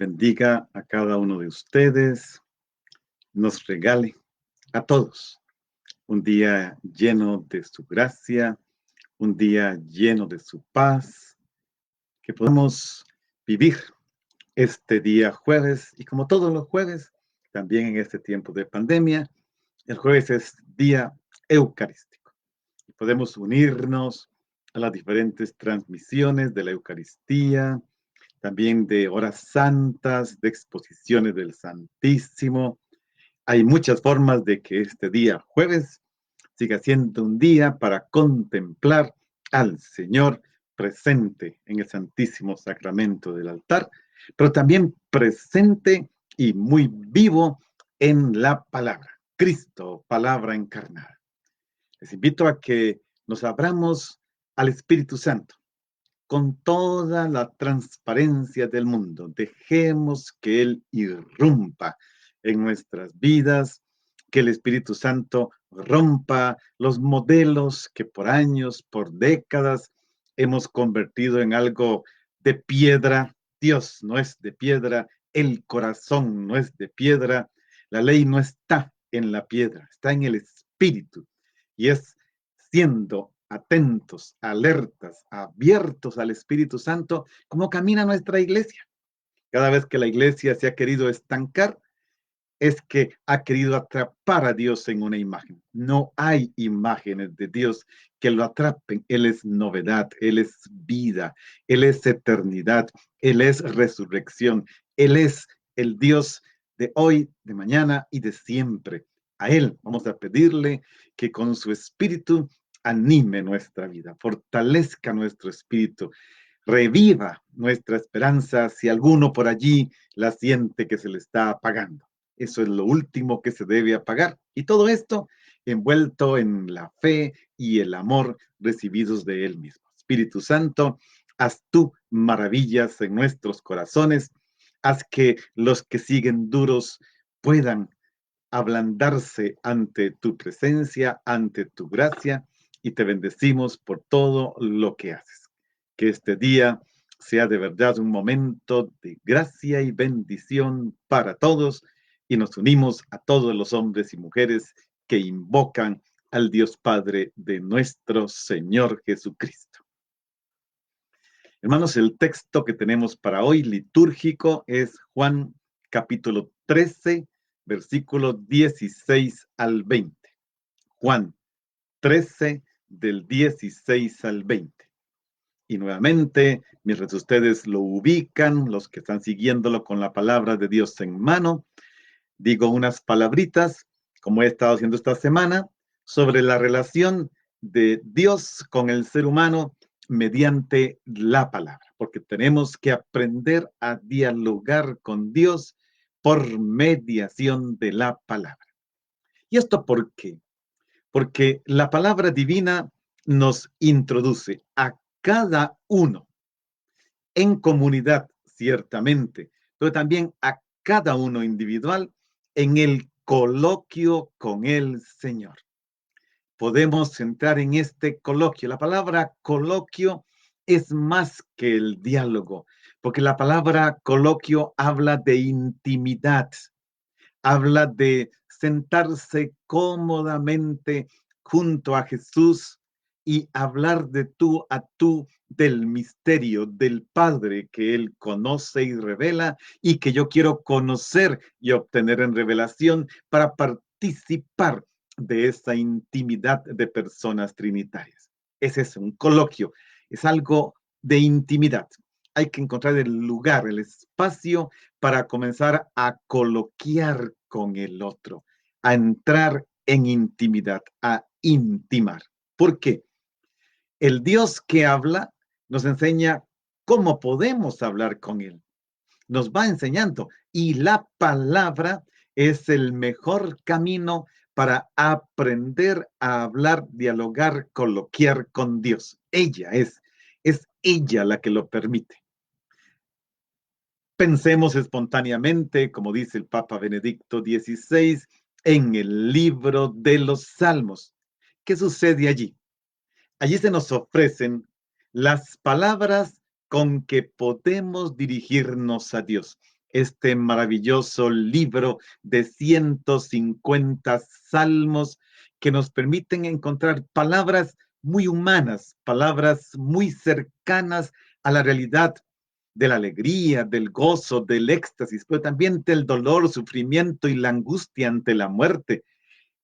bendiga a cada uno de ustedes, nos regale a todos un día lleno de su gracia, un día lleno de su paz, que podamos vivir este día jueves y como todos los jueves, también en este tiempo de pandemia, el jueves es día eucarístico. Podemos unirnos a las diferentes transmisiones de la Eucaristía, también de horas santas, de exposiciones del Santísimo. Hay muchas formas de que este día jueves siga siendo un día para contemplar al Señor presente en el Santísimo Sacramento del altar, pero también presente y muy vivo en la palabra, Cristo, palabra encarnada. Les invito a que nos abramos al Espíritu Santo con toda la transparencia del mundo. Dejemos que Él irrumpa en nuestras vidas, que el Espíritu Santo rompa los modelos que por años, por décadas, hemos convertido en algo de piedra. Dios no es de piedra, el corazón no es de piedra, la ley no está en la piedra, está en el Espíritu. Y es siendo atentos, alertas, abiertos al Espíritu Santo, como camina nuestra iglesia. Cada vez que la iglesia se ha querido estancar, es que ha querido atrapar a Dios en una imagen. No hay imágenes de Dios que lo atrapen. Él es novedad, Él es vida, Él es eternidad, Él es resurrección, Él es el Dios de hoy, de mañana y de siempre. A Él vamos a pedirle que con su espíritu anime nuestra vida, fortalezca nuestro espíritu, reviva nuestra esperanza si alguno por allí la siente que se le está apagando. Eso es lo último que se debe apagar. Y todo esto envuelto en la fe y el amor recibidos de Él mismo. Espíritu Santo, haz tú maravillas en nuestros corazones. Haz que los que siguen duros puedan ablandarse ante tu presencia, ante tu gracia, y te bendecimos por todo lo que haces. Que este día sea de verdad un momento de gracia y bendición para todos, y nos unimos a todos los hombres y mujeres que invocan al Dios Padre de nuestro Señor Jesucristo. Hermanos, el texto que tenemos para hoy litúrgico es Juan capítulo 13, versículos 16 al 20. Juan 13, del 16 al 20. Y nuevamente, mientras ustedes lo ubican, los que están siguiéndolo con la palabra de Dios en mano, digo unas palabritas, como he estado haciendo esta semana, sobre la relación de Dios con el ser humano mediante la palabra, porque tenemos que aprender a dialogar con Dios por mediación de la palabra. ¿Y esto por qué? Porque la palabra divina nos introduce a cada uno en comunidad, ciertamente, pero también a cada uno individual en el coloquio con el Señor. Podemos entrar en este coloquio. La palabra coloquio es más que el diálogo, porque la palabra coloquio habla de intimidad, habla de sentarse cómodamente junto a Jesús y hablar de tú a tú del misterio del Padre que Él conoce y revela y que yo quiero conocer y obtener en revelación para participar de esa intimidad de personas trinitarias. Ese es un coloquio, es algo de intimidad. Hay que encontrar el lugar, el espacio para comenzar a coloquiar con el otro, a entrar en intimidad, a intimar. ¿Por qué? El Dios que habla nos enseña cómo podemos hablar con Él. Nos va enseñando y la palabra es el mejor camino para aprender a hablar, dialogar, coloquiar con Dios. Ella es ella la que lo permite. Pensemos espontáneamente, como dice el Papa Benedicto XVI, en el libro de los Salmos. ¿Qué sucede allí? Allí se nos ofrecen las palabras con que podemos dirigirnos a Dios. este maravilloso libro de 150 salmos que nos permiten encontrar palabras muy humanas, palabras muy cercanas a la realidad de la alegría, del gozo, del éxtasis, pero también del dolor, sufrimiento y la angustia ante la muerte.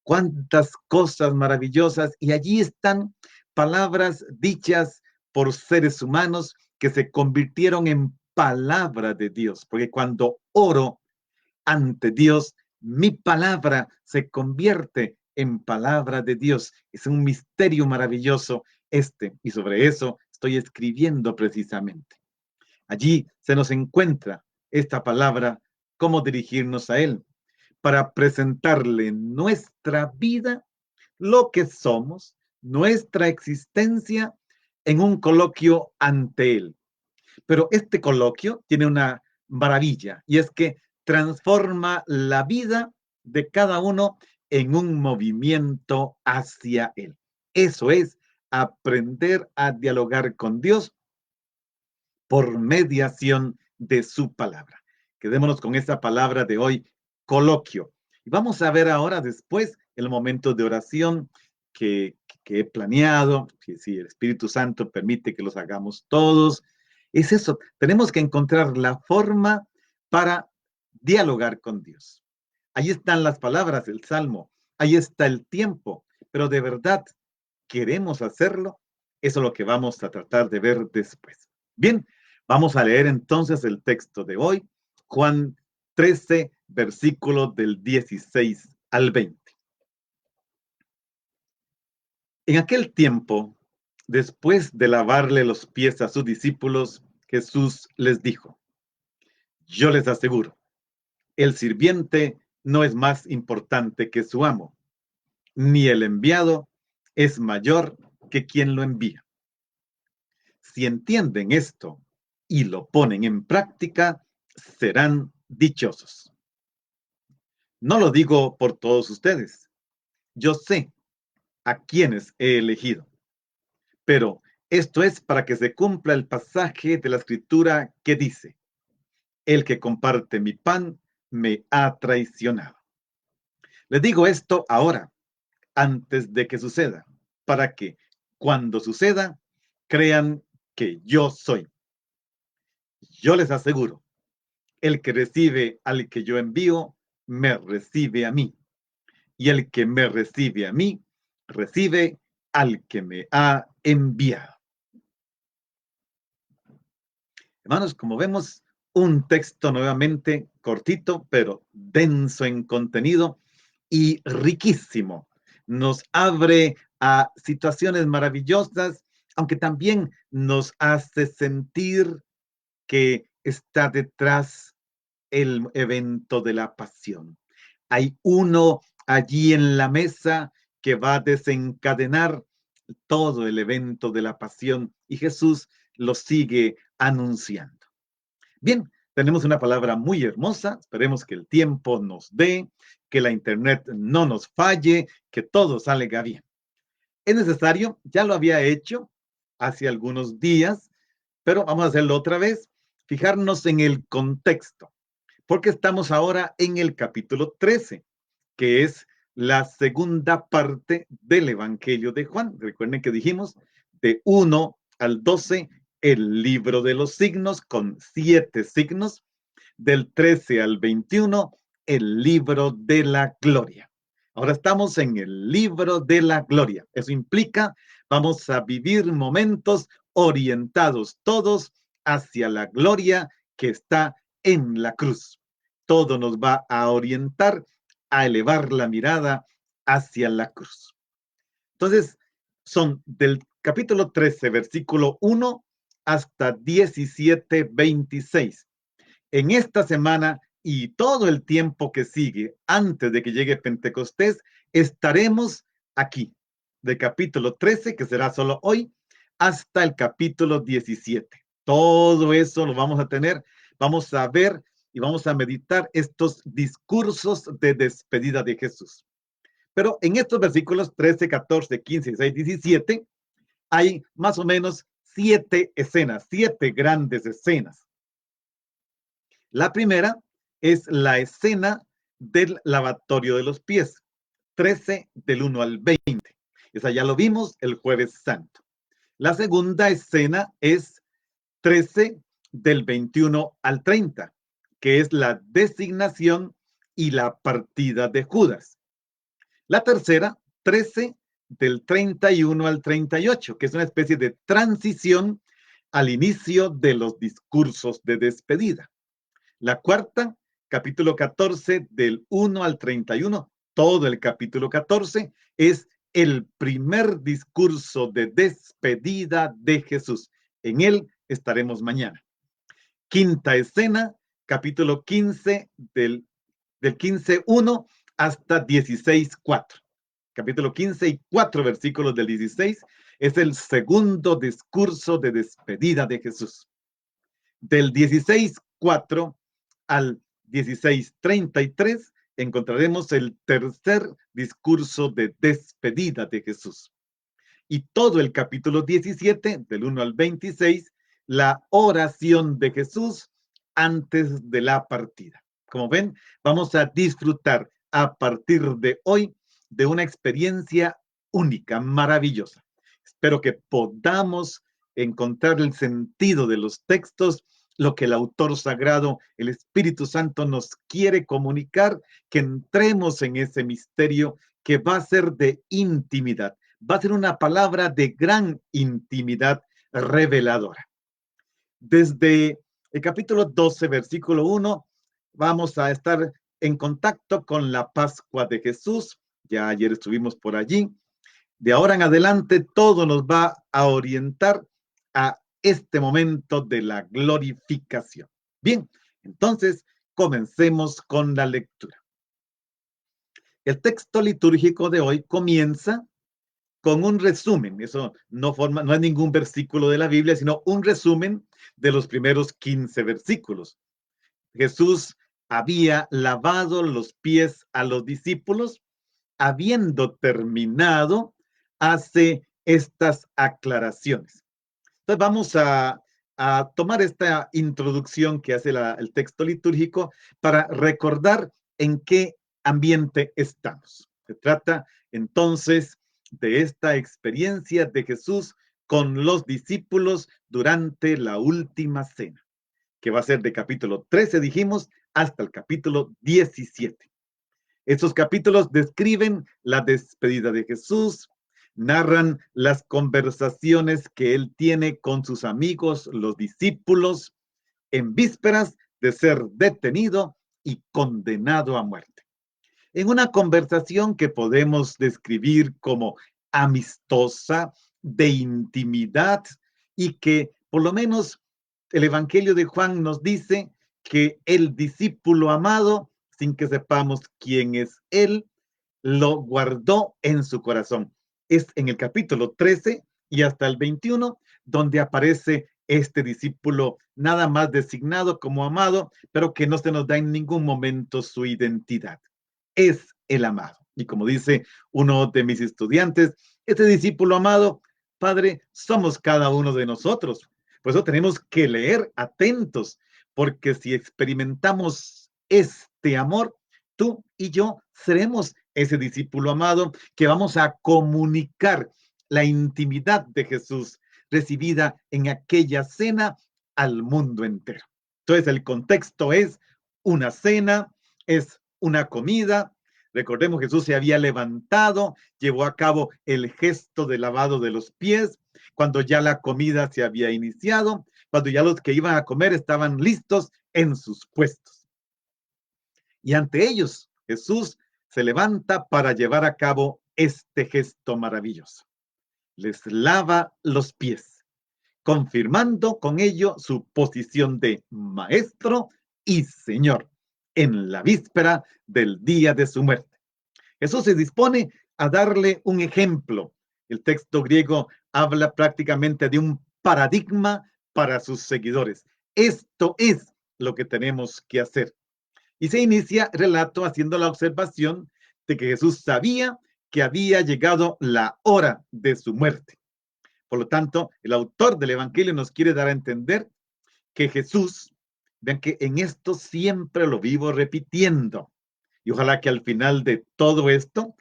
Cuántas cosas maravillosas. Y allí están palabras dichas por seres humanos que se convirtieron en palabra de Dios. Porque cuando oro ante Dios, mi palabra se convierte en palabra de Dios. Es un misterio maravilloso este. Y sobre eso estoy escribiendo precisamente. Allí se nos encuentra esta palabra, cómo dirigirnos a Él, para presentarle nuestra vida, lo que somos, nuestra existencia, en un coloquio ante Él. Pero este coloquio tiene una maravilla, y es que transforma la vida de cada uno en un movimiento hacia Él. Eso es aprender a dialogar con Dios por mediación de su palabra. Quedémonos con esa palabra de hoy, coloquio. Y vamos a ver ahora después el momento de oración que he planeado, que si el Espíritu Santo permite que los hagamos todos. Es eso, tenemos que encontrar la forma para dialogar con Dios. Ahí están las palabras del Salmo, ahí está el tiempo, pero de verdad, ¿queremos hacerlo? Eso es lo que vamos a tratar de ver después. Bien, vamos a leer entonces el texto de hoy, Juan 13, versículo del 16 al 20. En aquel tiempo, después de lavarle los pies a sus discípulos, Jesús les dijo: yo les aseguro, el sirviente no es más importante que su amo, ni el enviado es mayor que quien lo envía. Si entienden esto y lo ponen en práctica, serán dichosos. No lo digo por todos ustedes. Yo sé a quienes he elegido. Pero esto es para que se cumpla el pasaje de la Escritura que dice: el que comparte mi pan me ha traicionado. Les digo esto ahora, antes de que suceda, para que cuando suceda, crean que yo soy. Yo les aseguro, el que recibe al que yo envío, me recibe a mí. Y el que me recibe a mí, recibe al que me ha enviado. Hermanos, como vemos, un texto nuevamente cortito, pero denso en contenido y riquísimo. Nos abre a situaciones maravillosas, aunque también nos hace sentir que está detrás el evento de la pasión. Hay uno allí en la mesa que va a desencadenar todo el evento de la pasión y Jesús lo sigue anunciando. Bien, tenemos una palabra muy hermosa. Esperemos que el tiempo nos dé, que la internet no nos falle, que todo salga bien. Es necesario, ya lo había hecho hace algunos días, pero vamos a hacerlo otra vez, fijarnos en el contexto, porque estamos ahora en el capítulo 13, que es la segunda parte del Evangelio de Juan. Recuerden que dijimos de 1 al 12, el libro de los signos con 7 signos, del 13 al 21, el libro de la gloria. Ahora estamos en el libro de la gloria. Eso implica, vamos a vivir momentos orientados todos hacia la gloria que está en la cruz. Todo nos va a orientar a elevar la mirada hacia la cruz. Entonces, son del capítulo 13, versículo 1 hasta 17, 26. En esta semana y todo el tiempo que sigue antes de que llegue Pentecostés, estaremos aquí, de capítulo 13, que será solo hoy, hasta el capítulo 17. Todo eso lo vamos a tener, vamos a ver y vamos a meditar estos discursos de despedida de Jesús. Pero en estos versículos 13, 14, 15, 16, 17, hay más o menos 7 escenas, 7 grandes escenas. La primera es la escena del lavatorio de los pies, 13 del 1 al 20. Esa ya lo vimos el Jueves Santo. La segunda escena es 13 del 21 al 30, que es la designación y la partida de Judas. La tercera, 13 del 31 al 38, que es una especie de transición al inicio de los discursos de despedida. La cuarta, capítulo 14, del 1 al 31, todo el capítulo 14 es el primer discurso de despedida de Jesús. En él estaremos mañana. Quinta escena, capítulo 15, del 15:1 hasta 16:4. Capítulo 15 y 4 versículos del 16 es el segundo discurso de despedida de Jesús. Del 16:4 al 16:33 encontraremos el tercer discurso de despedida de Jesús. Y todo el capítulo 17, del 1 al 26, la oración de Jesús antes de la partida. Como ven, vamos a disfrutar a partir de hoy de una experiencia única, maravillosa. Espero que podamos encontrar el sentido de los textos, lo que el autor sagrado, el Espíritu Santo, nos quiere comunicar, que entremos en ese misterio que va a ser de intimidad, va a ser una palabra de gran intimidad reveladora. Desde el capítulo 12, versículo 1, vamos a estar en contacto con la Pascua de Jesús. Ya ayer estuvimos por allí. De ahora en adelante, todo nos va a orientar a este momento de la glorificación. Bien, entonces comencemos con la lectura. El texto litúrgico de hoy comienza con un resumen. Eso no es ningún versículo de la Biblia, sino un resumen de los primeros 15 versículos. Jesús había lavado los pies a los discípulos. Habiendo terminado, hace estas aclaraciones. Entonces vamos a tomar esta introducción que hace el texto litúrgico para recordar en qué ambiente estamos. Se trata entonces de esta experiencia de Jesús con los discípulos durante la última cena, que va a ser de capítulo 13, dijimos, hasta el capítulo 17. Estos capítulos describen la despedida de Jesús, narran las conversaciones que él tiene con sus amigos, los discípulos, en vísperas de ser detenido y condenado a muerte. En una conversación que podemos describir como amistosa, de intimidad, y que por lo menos el Evangelio de Juan nos dice que el discípulo amado, sin que sepamos quién es él, lo guardó en su corazón. Es en el capítulo 13 y hasta el 21 donde aparece este discípulo nada más designado como amado, pero que no se nos da en ningún momento su identidad. Es el amado. Y como dice uno de mis estudiantes, este discípulo amado, Padre, somos cada uno de nosotros. Por eso tenemos que leer atentos, porque si experimentamos este amor, tú y yo seremos ese discípulo amado que vamos a comunicar la intimidad de Jesús recibida en aquella cena al mundo entero. Entonces el contexto es una cena, es una comida. Recordemos, Jesús se había levantado, llevó a cabo el gesto de lavado de los pies, cuando ya la comida se había iniciado, cuando ya los que iban a comer estaban listos en sus puestos. Y ante ellos, Jesús se levanta para llevar a cabo este gesto maravilloso. Les lava los pies, confirmando con ello su posición de maestro y señor en la víspera del día de su muerte. Jesús se dispone a darle un ejemplo. El texto griego habla prácticamente de un paradigma para sus seguidores. Esto es lo que tenemos que hacer. Y se inicia el relato haciendo la observación de que Jesús sabía que había llegado la hora de su muerte. Por lo tanto, el autor del Evangelio nos quiere dar a entender que Jesús Vean que en esto siempre lo vivo repitiendo. Y ojalá que al final de todo esto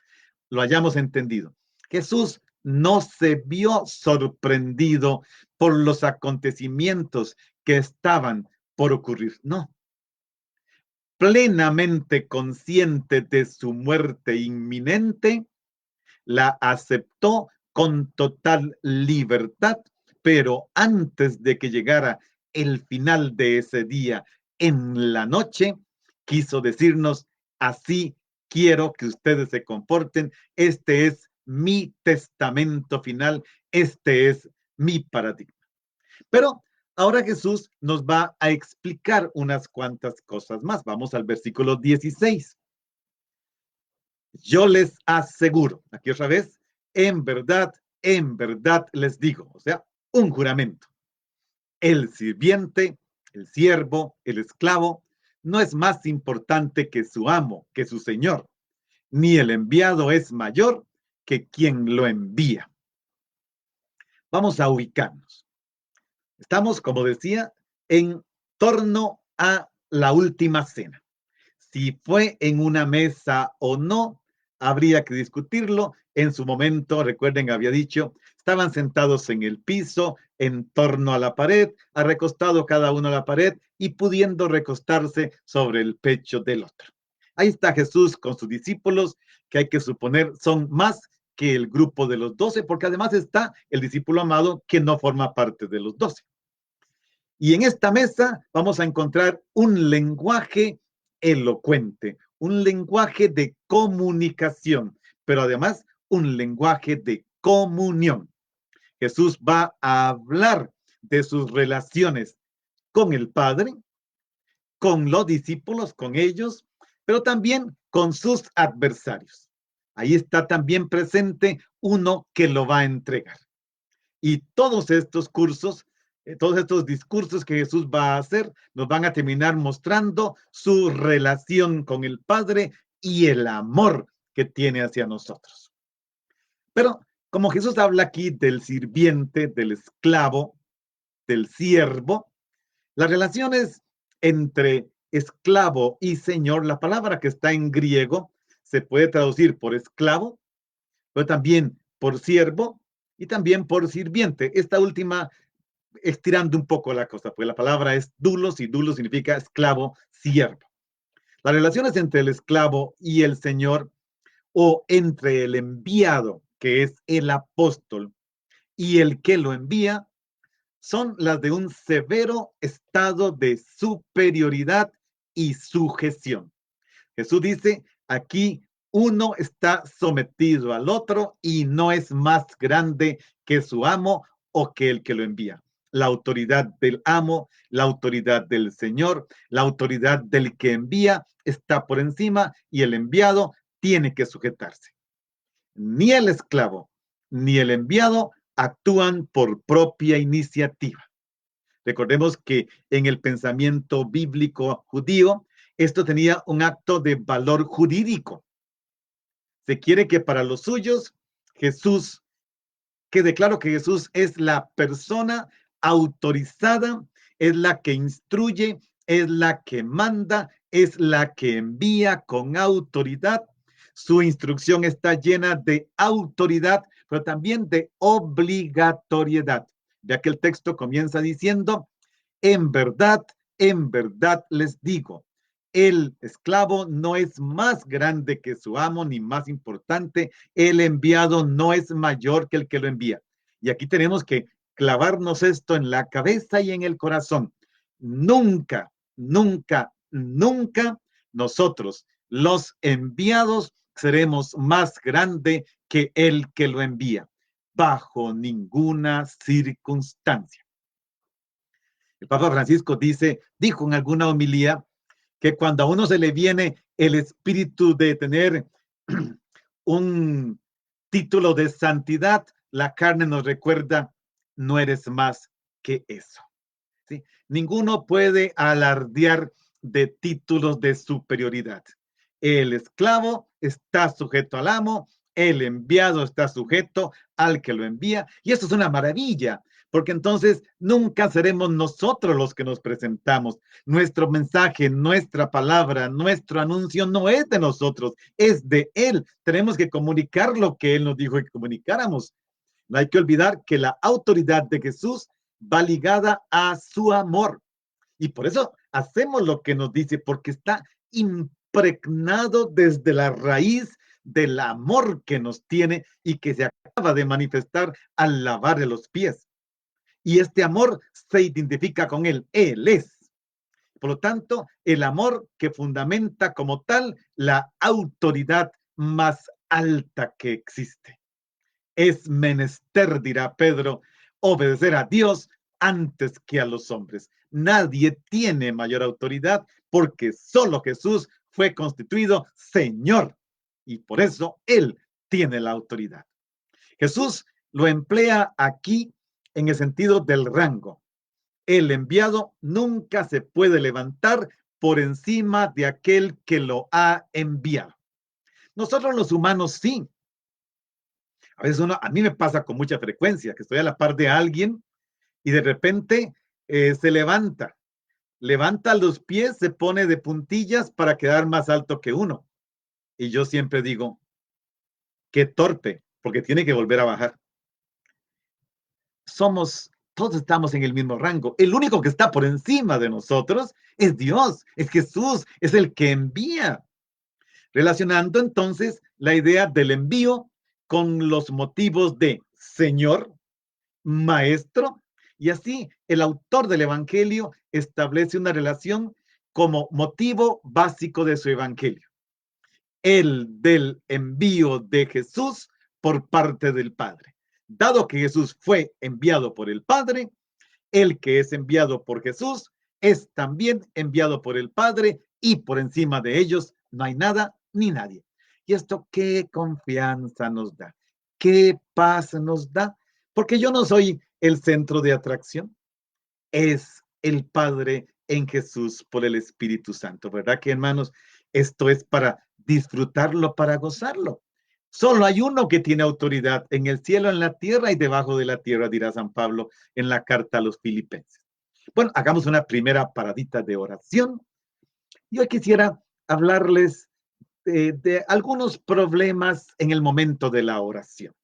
lo hayamos entendido. Jesús no se vio sorprendido por los acontecimientos que estaban por ocurrir. No, plenamente consciente de su muerte inminente, la aceptó con total libertad, pero antes de que llegara el final de ese día en la noche, quiso decirnos, así quiero que ustedes se comporten, este es mi testamento final, este es mi paradigma. Pero ahora Jesús nos va a explicar unas cuantas cosas más. Vamos al versículo 16. Yo les aseguro, aquí otra vez, en verdad les digo, o sea, un juramento. El sirviente, el siervo, el esclavo, no es más importante que su amo, que su señor, ni el enviado es mayor que quien lo envía. Vamos a ubicarnos. Estamos, como decía, en torno a la última cena. Si fue en una mesa o no, habría que discutirlo. En su momento, recuerden, había dicho, estaban sentados en el piso, en torno a la pared, recostado cada uno a la pared y pudiendo recostarse sobre el pecho del otro. Ahí está Jesús con sus discípulos, que hay que suponer son más que el grupo de los 12, porque además está el discípulo amado que no forma parte de los 12. Y en esta mesa vamos a encontrar un lenguaje elocuente, un lenguaje de comunicación, pero además un lenguaje de comunión. Jesús va a hablar de sus relaciones con el Padre, con los discípulos, con ellos, pero también con sus adversarios. Ahí está también presente uno que lo va a entregar. Y todos estos cursos, todos estos discursos que Jesús va a hacer, nos van a terminar mostrando su relación con el Padre y el amor que tiene hacia nosotros. Pero como Jesús habla aquí del sirviente, del esclavo, del siervo, las relaciones entre esclavo y señor, la palabra que está en griego se puede traducir por esclavo, pero también por siervo y también por sirviente. Esta última estirando un poco la cosa, porque la palabra es dulos y dulos significa esclavo, siervo. Las relaciones entre el esclavo y el señor o entre el enviado, que es el apóstol, y el que lo envía, son las de un severo estado de superioridad y sujeción. Jesús dice, aquí uno está sometido al otro y no es más grande que su amo o que el que lo envía. La autoridad del amo, la autoridad del Señor, la autoridad del que envía está por encima y el enviado tiene que sujetarse. Ni el esclavo ni el enviado actúan por propia iniciativa. Recordemos que en el pensamiento bíblico judío, esto tenía un acto de valor jurídico. Se quiere que para los suyos, Jesús, quede claro que Jesús es la persona autorizada, es la que instruye, es la que manda, es la que envía con autoridad. Su instrucción está llena de autoridad, pero también de obligatoriedad, ya que el texto comienza diciendo, en verdad les digo, el esclavo no es más grande que su amo, ni más importante. El enviado no es mayor que el que lo envía. Y aquí tenemos que clavarnos esto en la cabeza y en el corazón. Nunca, nunca, nunca nosotros, los enviados, seremos más grande que el que lo envía, bajo ninguna circunstancia. El Papa Francisco dijo en alguna homilía que cuando a uno se le viene el espíritu de tener un título de santidad, la carne nos recuerda, no eres más que eso. ¿Sí? Ninguno puede alardear de títulos de superioridad. El esclavo está sujeto al amo, el enviado está sujeto al que lo envía, y eso es una maravilla, porque entonces nunca seremos nosotros los que nos presentamos. Nuestro mensaje, nuestra palabra, nuestro anuncio no es de nosotros, es de Él. Tenemos que comunicar lo que Él nos dijo que comunicáramos. No hay que olvidar que la autoridad de Jesús va ligada a su amor. Y por eso hacemos lo que nos dice, porque está impregnado desde la raíz del amor que nos tiene y que se acaba de manifestar al lavarle los pies. Y este amor se identifica con Él. Él es. Por lo tanto, el amor que fundamenta como tal la autoridad más alta que existe. Es menester, dirá Pedro, obedecer a Dios antes que a los hombres. Nadie tiene mayor autoridad porque solo Jesús fue constituido Señor y por eso Él tiene la autoridad. Jesús lo emplea aquí en el sentido del rango. El enviado nunca se puede levantar por encima de aquel que lo ha enviado. Nosotros los humanos sí. A veces a mí me pasa con mucha frecuencia que estoy a la par de alguien y de repente se levanta los pies, se pone de puntillas para quedar más alto que uno. Y yo siempre digo, qué torpe, porque tiene que volver a bajar. Todos estamos en el mismo rango. El único que está por encima de nosotros es Dios, es Jesús, es el que envía. Relacionando entonces la idea del envío con los motivos de Señor, Maestro, y así el autor del Evangelio establece una relación como motivo básico de su Evangelio. El del envío de Jesús por parte del Padre. Dado que Jesús fue enviado por el Padre, el que es enviado por Jesús es también enviado por el Padre y por encima de ellos no hay nada ni nadie. ¿Y esto qué confianza nos da? ¿Qué paz nos da? Porque yo no soy el centro de atracción, es el Padre en Jesús por el Espíritu Santo, ¿verdad que hermanos? Esto es para disfrutarlo, para gozarlo. Solo hay uno que tiene autoridad en el cielo, en la tierra y debajo de la tierra, dirá San Pablo en la carta a los Filipenses. Bueno, hagamos una primera paradita de oración. Yo quisiera hablarles de algunos problemas en el momento de la oración.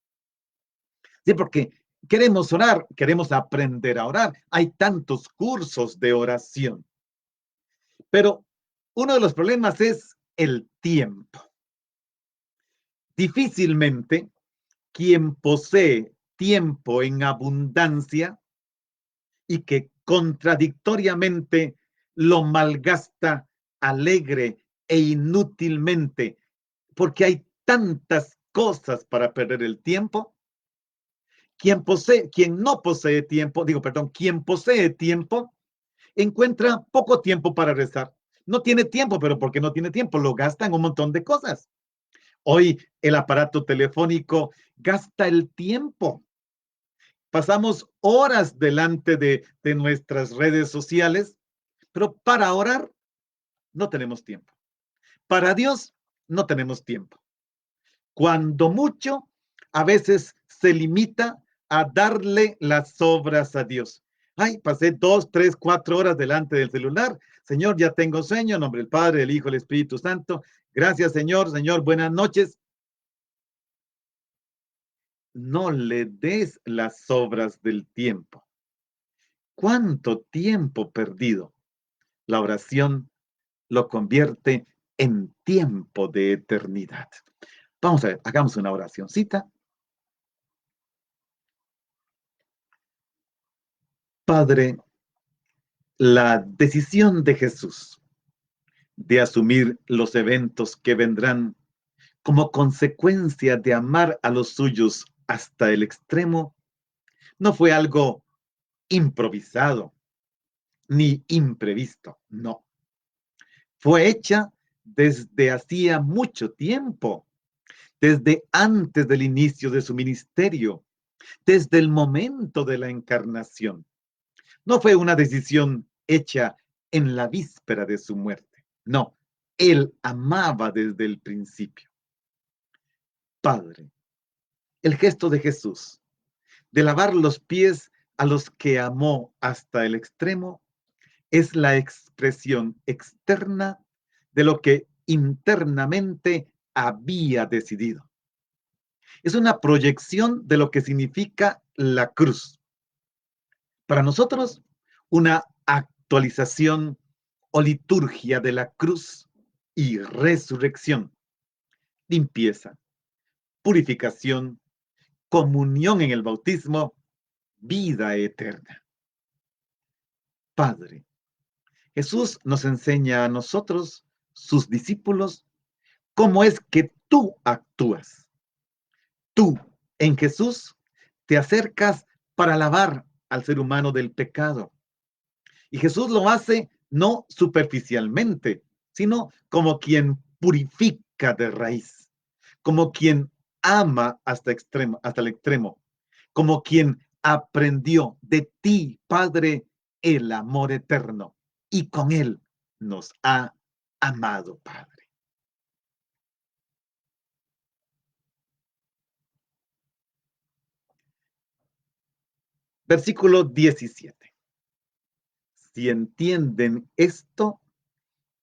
Sí, porque queremos orar, queremos aprender a orar. Hay tantos cursos de oración. Pero uno de los problemas es el tiempo. Difícilmente quien posee tiempo en abundancia y que contradictoriamente lo malgasta alegre e inútilmente, porque hay tantas cosas para perder el tiempo. Quien no posee tiempo, quien posee tiempo, encuentra poco tiempo para rezar. No tiene tiempo, pero ¿por qué no tiene tiempo? Lo gasta en un montón de cosas. Hoy el aparato telefónico gasta el tiempo. Pasamos horas delante de nuestras redes sociales, pero para orar no tenemos tiempo. Para Dios no tenemos tiempo. Cuando mucho, a veces se limita a darle las obras a Dios. Ay, pasé 2, 3, 4 horas delante del celular. Señor, ya tengo sueño. En nombre del Padre, del Hijo, del Espíritu Santo. Gracias, Señor. Señor, buenas noches. No le des las obras del tiempo. ¿Cuánto tiempo perdido? La oración lo convierte en tiempo de eternidad. Vamos a ver, hagamos una oracióncita. Padre, la decisión de Jesús de asumir los eventos que vendrán como consecuencia de amar a los suyos hasta el extremo no fue algo improvisado ni imprevisto, no. Fue hecha desde hacía mucho tiempo, desde antes del inicio de su ministerio, desde el momento de la encarnación. No fue una decisión hecha en la víspera de su muerte. No, él amaba desde el principio. Padre, el gesto de Jesús de lavar los pies a los que amó hasta el extremo, es la expresión externa de lo que internamente había decidido. Es una proyección de lo que significa la cruz. Para nosotros, una actualización o liturgia de la cruz y resurrección, limpieza, purificación, comunión en el bautismo, vida eterna. Padre, Jesús nos enseña a nosotros, sus discípulos, cómo es que tú actúas. Tú, en Jesús, te acercas para lavar al ser humano del pecado. Y Jesús lo hace no superficialmente, sino como quien purifica de raíz, como quien ama hasta el extremo, como quien aprendió de ti, Padre, el amor eterno, y con él nos ha amado, Padre. Versículo 17. Si entienden esto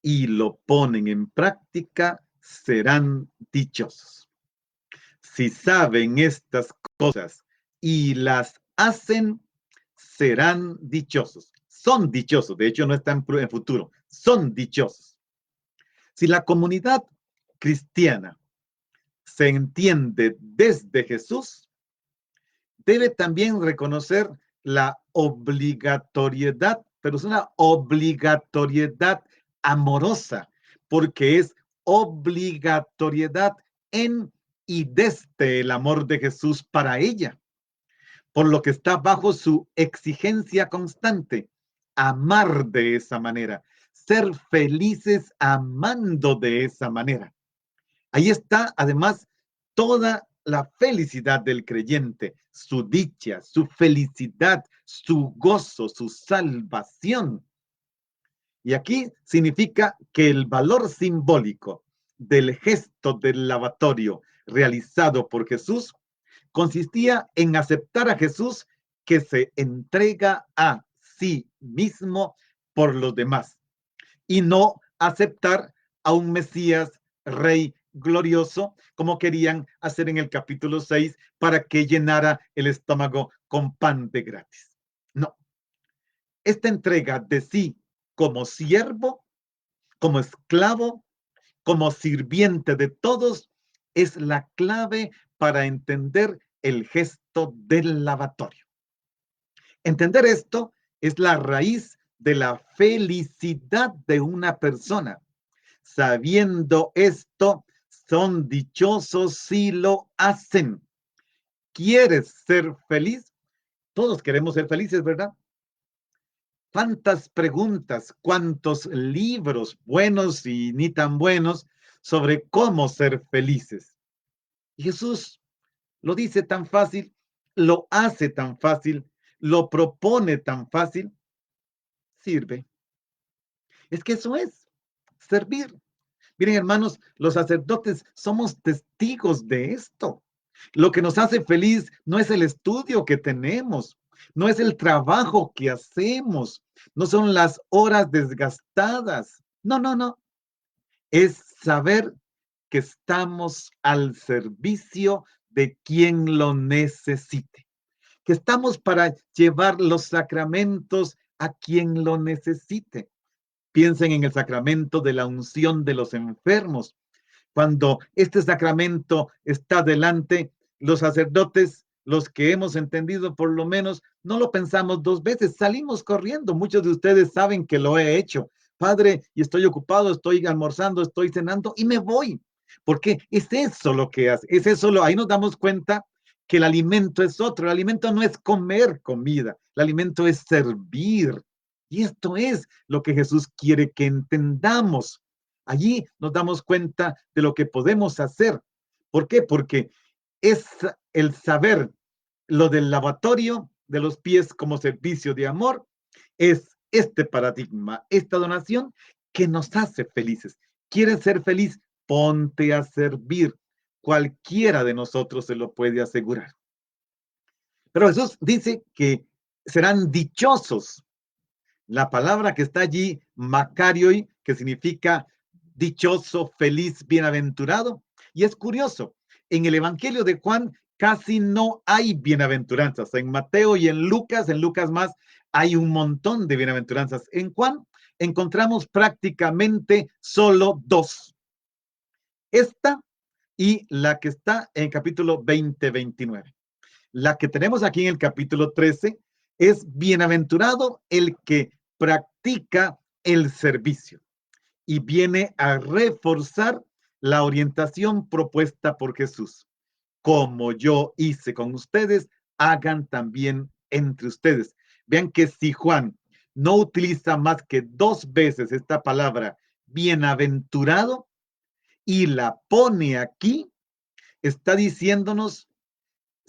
y lo ponen en práctica, serán dichosos. Si saben estas cosas y las hacen, serán dichosos. Son dichosos, de hecho no están en futuro, son dichosos. Si la comunidad cristiana se entiende desde Jesús, debe también reconocer la obligatoriedad, pero es una obligatoriedad amorosa, porque es obligatoriedad en y desde el amor de Jesús para ella, por lo que está bajo su exigencia constante, amar de esa manera, ser felices amando de esa manera. Ahí está, además, toda la felicidad del creyente, su dicha, su felicidad, su gozo, su salvación. Y aquí significa que el valor simbólico del gesto del lavatorio realizado por Jesús consistía en aceptar a Jesús que se entrega a sí mismo por los demás y no aceptar a un Mesías rey glorioso como querían hacer en el capítulo 6 para que llenara el estómago con pan de gratis. No, esta entrega de sí como siervo, como esclavo, como sirviente de todos, es la clave para entender el gesto del lavatorio. Entender esto es la raíz de la felicidad de una persona. Sabiendo esto, son dichosos si lo hacen. ¿Quieres ser feliz? Todos queremos ser felices, ¿verdad? ¿Cuántas preguntas, cuántos libros buenos y ni tan buenos sobre cómo ser felices? Y Jesús lo dice tan fácil, lo hace tan fácil, lo propone tan fácil. Sirve. Es que eso es servir. Miren, hermanos, los sacerdotes somos testigos de esto. Lo que nos hace feliz no es el estudio que tenemos, no es el trabajo que hacemos, no son las horas desgastadas. No, no, no. Es saber que estamos al servicio de quien lo necesite, que estamos para llevar los sacramentos a quien lo necesite. Piensen en el sacramento de la unción de los enfermos. Cuando este sacramento está delante, los sacerdotes, los que hemos entendido por lo menos, no lo pensamos dos veces, salimos corriendo. Muchos de ustedes saben que lo he hecho. Padre, y estoy ocupado, estoy almorzando, estoy cenando y me voy. Porque es eso lo que hace, es eso, ahí nos damos cuenta que el alimento es otro. El alimento no es comer comida, el alimento es servir. Y esto es lo que Jesús quiere que entendamos. Allí nos damos cuenta de lo que podemos hacer. ¿Por qué? Porque es el saber lo del lavatorio de los pies como servicio de amor, es este paradigma, esta donación que nos hace felices. ¿Quieres ser feliz? Ponte a servir. Cualquiera de nosotros se lo puede asegurar. Pero Jesús dice que serán dichosos. La palabra que está allí, Makarioi, que significa dichoso, feliz, bienaventurado. Y es curioso, en el Evangelio de Juan casi no hay bienaventuranzas. En Mateo y en Lucas más, hay un montón de bienaventuranzas. En Juan encontramos prácticamente solo dos. Esta y la que está en el capítulo 20-29. La que tenemos aquí en el capítulo 13 es bienaventurado el que practica el servicio y viene a reforzar la orientación propuesta por Jesús. Como yo hice con ustedes, hagan también entre ustedes. Vean que si Juan no utiliza más que 2 veces esta palabra bienaventurado y la pone aquí, está diciéndonos,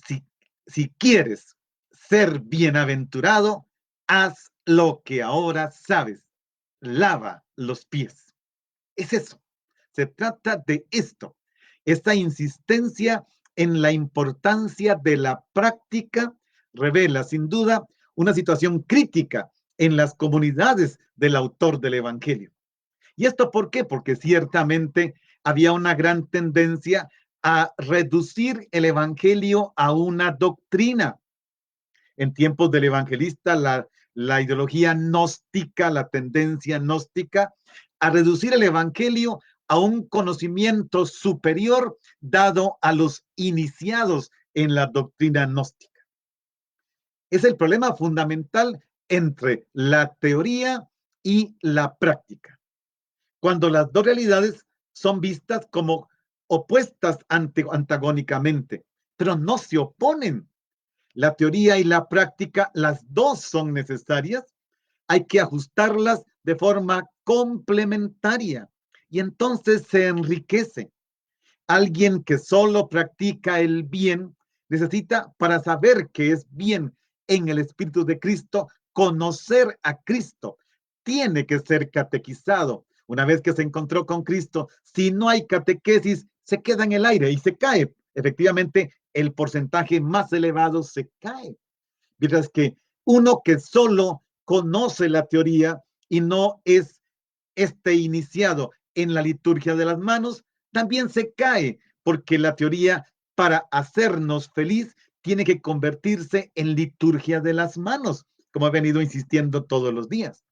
si, si quieres ser bienaventurado, haz lo que ahora sabes, lava los pies. Es eso, se trata de esto, esta insistencia en la importancia de la práctica revela sin duda una situación crítica en las comunidades del autor del Evangelio. ¿Y esto por qué? Porque ciertamente había una gran tendencia a reducir el Evangelio a una doctrina. En tiempos del evangelista, la ideología gnóstica, la tendencia gnóstica, a reducir el Evangelio a un conocimiento superior dado a los iniciados en la doctrina gnóstica. Es el problema fundamental entre la teoría y la práctica. Cuando las dos realidades son vistas como opuestas antagónicamente, pero no se oponen. La teoría y la práctica, las dos son necesarias, hay que ajustarlas de forma complementaria y entonces se enriquece. Alguien que solo practica el bien necesita, para saber que es bien en el Espíritu de Cristo, conocer a Cristo. Tiene que ser catequizado. Una vez que se encontró con Cristo, si no hay catequesis, se queda en el aire y se cae. Efectivamente, el porcentaje más elevado se cae. Mientras que uno que solo conoce la teoría y no es iniciado en la liturgia de las manos, también se cae, porque la teoría, para hacernos feliz, tiene que convertirse en liturgia de las manos, como he venido insistiendo todos los días.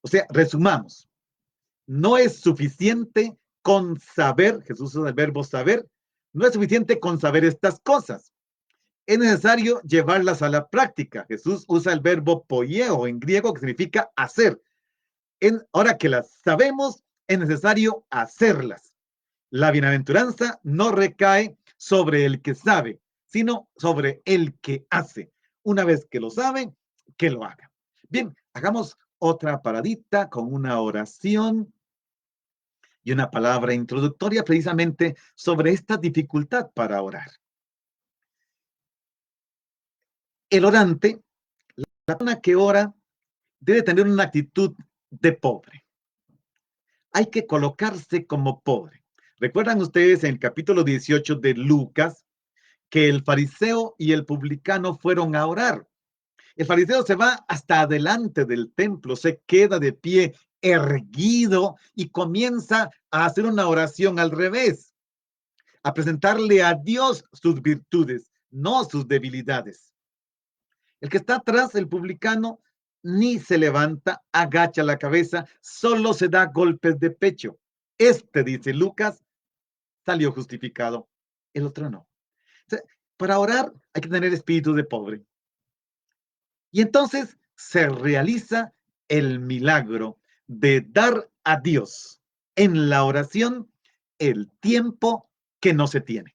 O sea, resumamos, no es suficiente con saber, Jesús usa el verbo saber, no es suficiente con saber estas cosas. Es necesario llevarlas a la práctica. Jesús usa el verbo poieo en griego, que significa hacer. Ahora que las sabemos, es necesario hacerlas. La bienaventuranza no recae sobre el que sabe, sino sobre el que hace. Una vez que lo sabe, que lo haga. Bien, hagamos otra paradita con una oración y una palabra introductoria precisamente sobre esta dificultad para orar. El orante, la persona que ora, debe tener una actitud de pobre. Hay que colocarse como pobre. ¿Recuerdan ustedes en el capítulo 18 de Lucas que el fariseo y el publicano fueron a orar? El fariseo se va hasta adelante del templo, se queda de pie erguido y comienza a hacer una oración al revés, a presentarle a Dios sus virtudes, no sus debilidades. El que está atrás, el publicano, ni se levanta, agacha la cabeza, solo se da golpes de pecho. Dice Lucas, salió justificado, el otro no. O sea, para orar hay que tener espíritu de pobre. Y entonces se realiza el milagro de dar a Dios en la oración el tiempo que no se tiene.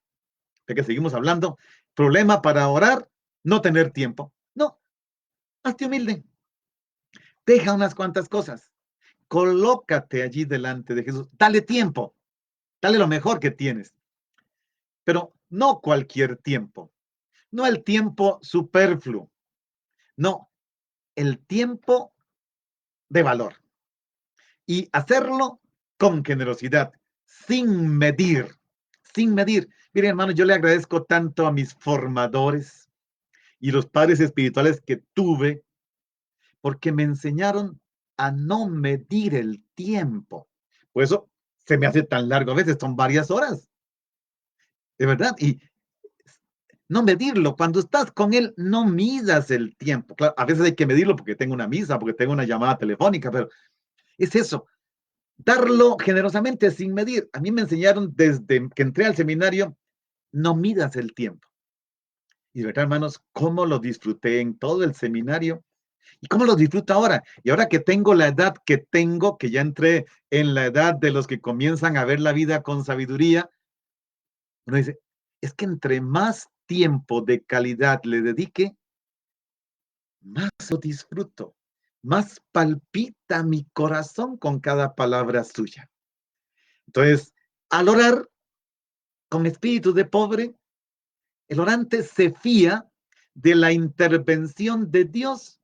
De que seguimos hablando, problema para orar, no tener tiempo. No, hazte humilde. Deja unas cuantas cosas. Colócate allí delante de Jesús. Dale tiempo. Dale lo mejor que tienes. Pero no cualquier tiempo. No el tiempo superfluo. No, el tiempo de valor. Y hacerlo con generosidad, sin medir. Sin medir. Miren, hermano, yo le agradezco tanto a mis formadores y los padres espirituales que tuve, porque me enseñaron a no medir el tiempo. Por eso se me hace tan largo, a veces son varias horas, de verdad, y no medirlo. Cuando estás con él, no midas el tiempo. Claro, a veces hay que medirlo porque tengo una misa, porque tengo una llamada telefónica, pero es eso, darlo generosamente sin medir. A mí me enseñaron desde que entré al seminario, no midas el tiempo. Y de verdad, hermanos, cómo lo disfruté en todo el seminario y cómo lo disfruto ahora. Y ahora que tengo la edad que tengo, que ya entré en la edad de los que comienzan a ver la vida con sabiduría, uno dice, es que entre más tiempo de calidad le dedique, más lo disfruto, más palpita mi corazón con cada palabra suya. Entonces, al orar con espíritu de pobre, el orante se fía de la intervención de Dios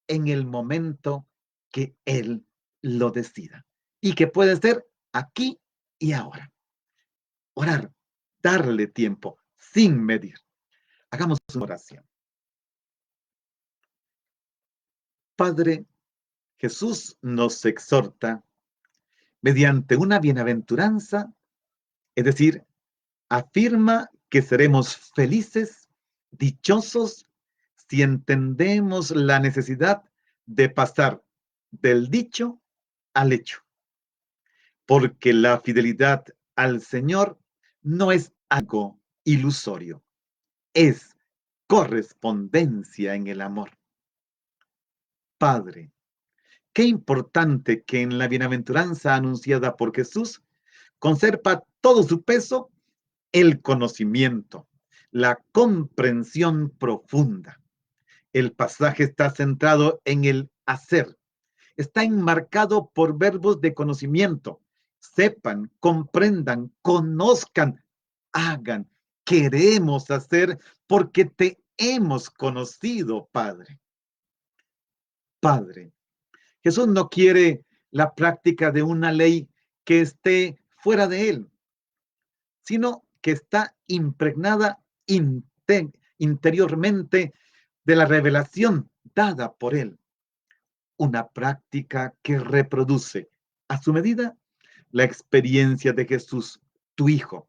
en el momento que Él lo decida y que puede ser aquí y ahora. Orar, darle tiempo sin medir. Hagamos una oración. Padre, Jesús nos exhorta mediante una bienaventuranza, es decir, afirma que seremos felices, dichosos, si entendemos la necesidad de pasar del dicho al hecho, porque la fidelidad al Señor no es algo ilusorio, es correspondencia en el amor. Padre, qué importante que en la bienaventuranza anunciada por Jesús conserva todo su peso el conocimiento, la comprensión profunda. El pasaje está centrado en el hacer, está enmarcado por verbos de conocimiento. Sepan, comprendan, conozcan, hagan. Queremos hacer porque te hemos conocido, Padre. Padre, Jesús no quiere la práctica de una ley que esté fuera de él, sino que está impregnada interiormente de la revelación dada por él. Una práctica que reproduce a su medida la experiencia de Jesús, tu Hijo,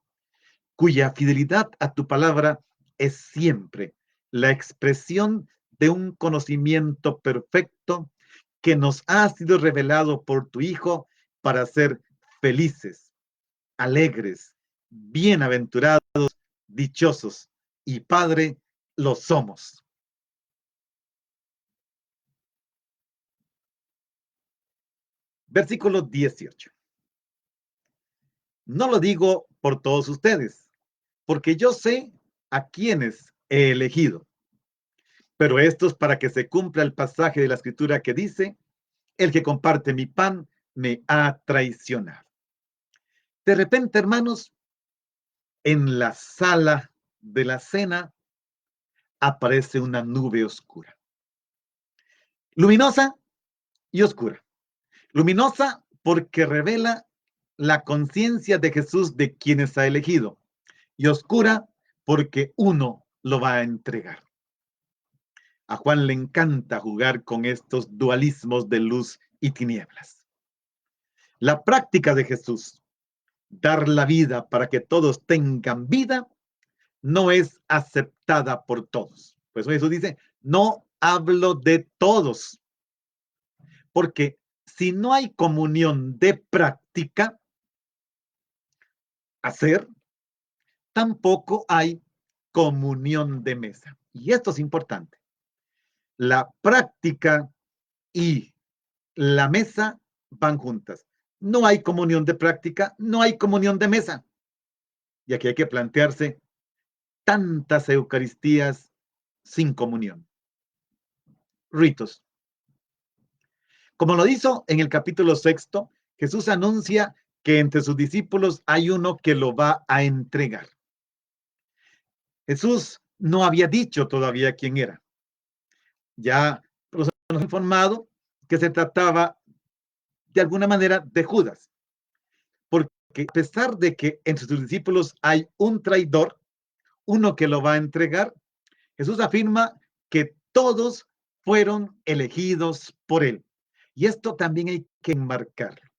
cuya fidelidad a tu palabra es siempre la expresión de un conocimiento perfecto que nos ha sido revelado por tu Hijo para ser felices, alegres, bienaventurados, dichosos. Y Padre, lo somos. Versículo 18. No lo digo por todos ustedes, porque yo sé a quienes he elegido. Pero esto es para que se cumpla el pasaje de la Escritura que dice, el que comparte mi pan me ha traicionado. De repente, hermanos, en la sala de la cena aparece una nube oscura. Luminosa y oscura. Luminosa porque revela la conciencia de Jesús de quienes ha elegido. Y oscura porque uno lo va a entregar. A Juan le encanta jugar con estos dualismos de luz y tinieblas. La práctica de Jesús, dar la vida para que todos tengan vida, no es aceptada por todos. Por eso Jesús dice, no hablo de todos, porque si no hay comunión de práctica, hacer, tampoco hay comunión de mesa. Y esto es importante. La práctica y la mesa van juntas. No hay comunión de práctica, no hay comunión de mesa. Y aquí hay que plantearse tantas Eucaristías sin comunión. Ritos. Como lo hizo en el capítulo 6, Jesús anuncia que entre sus discípulos hay uno que lo va a entregar. Jesús no había dicho todavía quién era. Ya nos han informado que se trataba de alguna manera de Judas. Porque a pesar de que entre sus discípulos hay un traidor, uno que lo va a entregar, Jesús afirma que todos fueron elegidos por Él. Y esto también hay que enmarcarlo.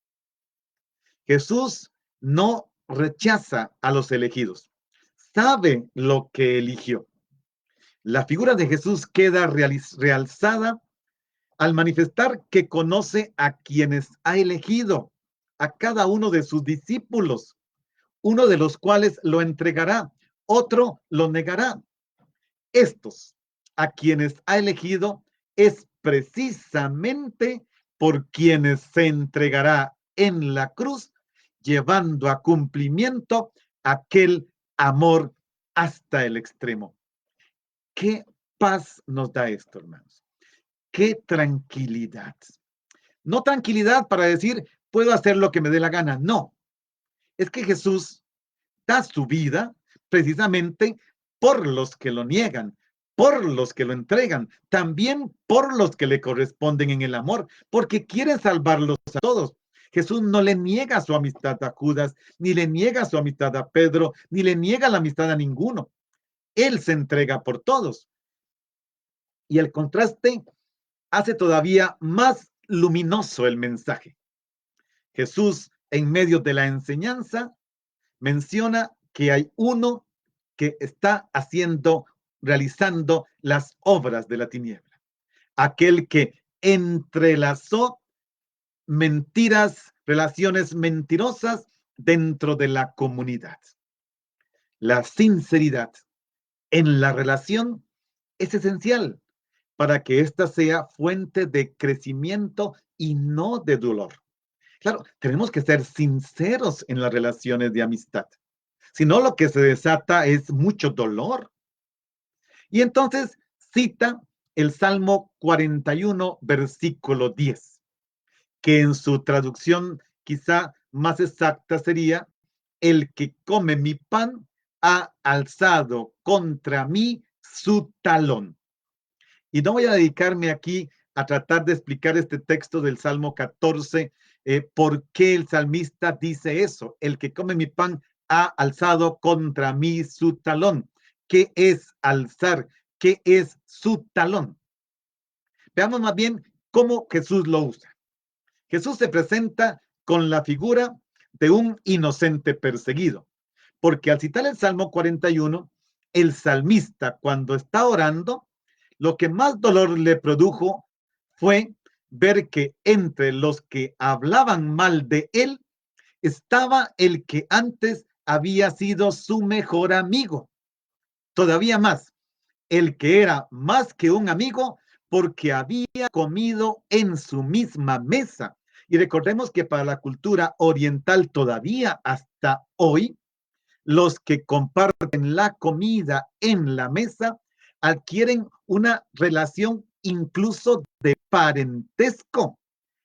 Jesús no rechaza a los elegidos, sabe lo que eligió. La figura de Jesús queda realzada al manifestar que conoce a quienes ha elegido, a cada uno de sus discípulos, uno de los cuales lo entregará, otro lo negará. Estos, a quienes ha elegido, es precisamente por quienes se entregará en la cruz, llevando a cumplimiento aquel amor hasta el extremo. ¿Qué paz nos da esto, hermanos? ¿Qué tranquilidad? No tranquilidad para decir, puedo hacer lo que me dé la gana. No, es que Jesús da su vida precisamente por los que lo niegan, por los que lo entregan, también por los que le corresponden en el amor, porque quiere salvarlos a todos. Jesús no le niega su amistad a Judas, ni le niega su amistad a Pedro, ni le niega la amistad a ninguno. Él se entrega por todos. Y el contraste hace todavía más luminoso el mensaje. Jesús, en medio de la enseñanza, menciona que hay uno que está realizando las obras de la tiniebla. Aquel que entrelazó mentiras, relaciones mentirosas dentro de la comunidad. La sinceridad en la relación es esencial para que ésta sea fuente de crecimiento y no de dolor. Claro, tenemos que ser sinceros en las relaciones de amistad. Si no, lo que se desata es mucho dolor. Y entonces cita el Salmo 41, versículo 10, que en su traducción quizá más exacta sería: el que come mi pan ha alzado contra mí su talón. Y no voy a dedicarme aquí a tratar de explicar este texto del Salmo 14, por qué el salmista dice eso. El que come mi pan ha alzado contra mí su talón. ¿Qué es alzar? ¿Qué es su talón? Veamos más bien cómo Jesús lo usa. Jesús se presenta con la figura de un inocente perseguido, porque al citar el Salmo 41, el salmista, cuando está orando, lo que más dolor le produjo fue ver que entre los que hablaban mal de él estaba el que antes había sido su mejor amigo. Todavía más, el que era más que un amigo porque había comido en su misma mesa. Y recordemos que para la cultura oriental todavía hasta hoy, los que comparten la comida en la mesa adquieren una relación incluso de parentesco.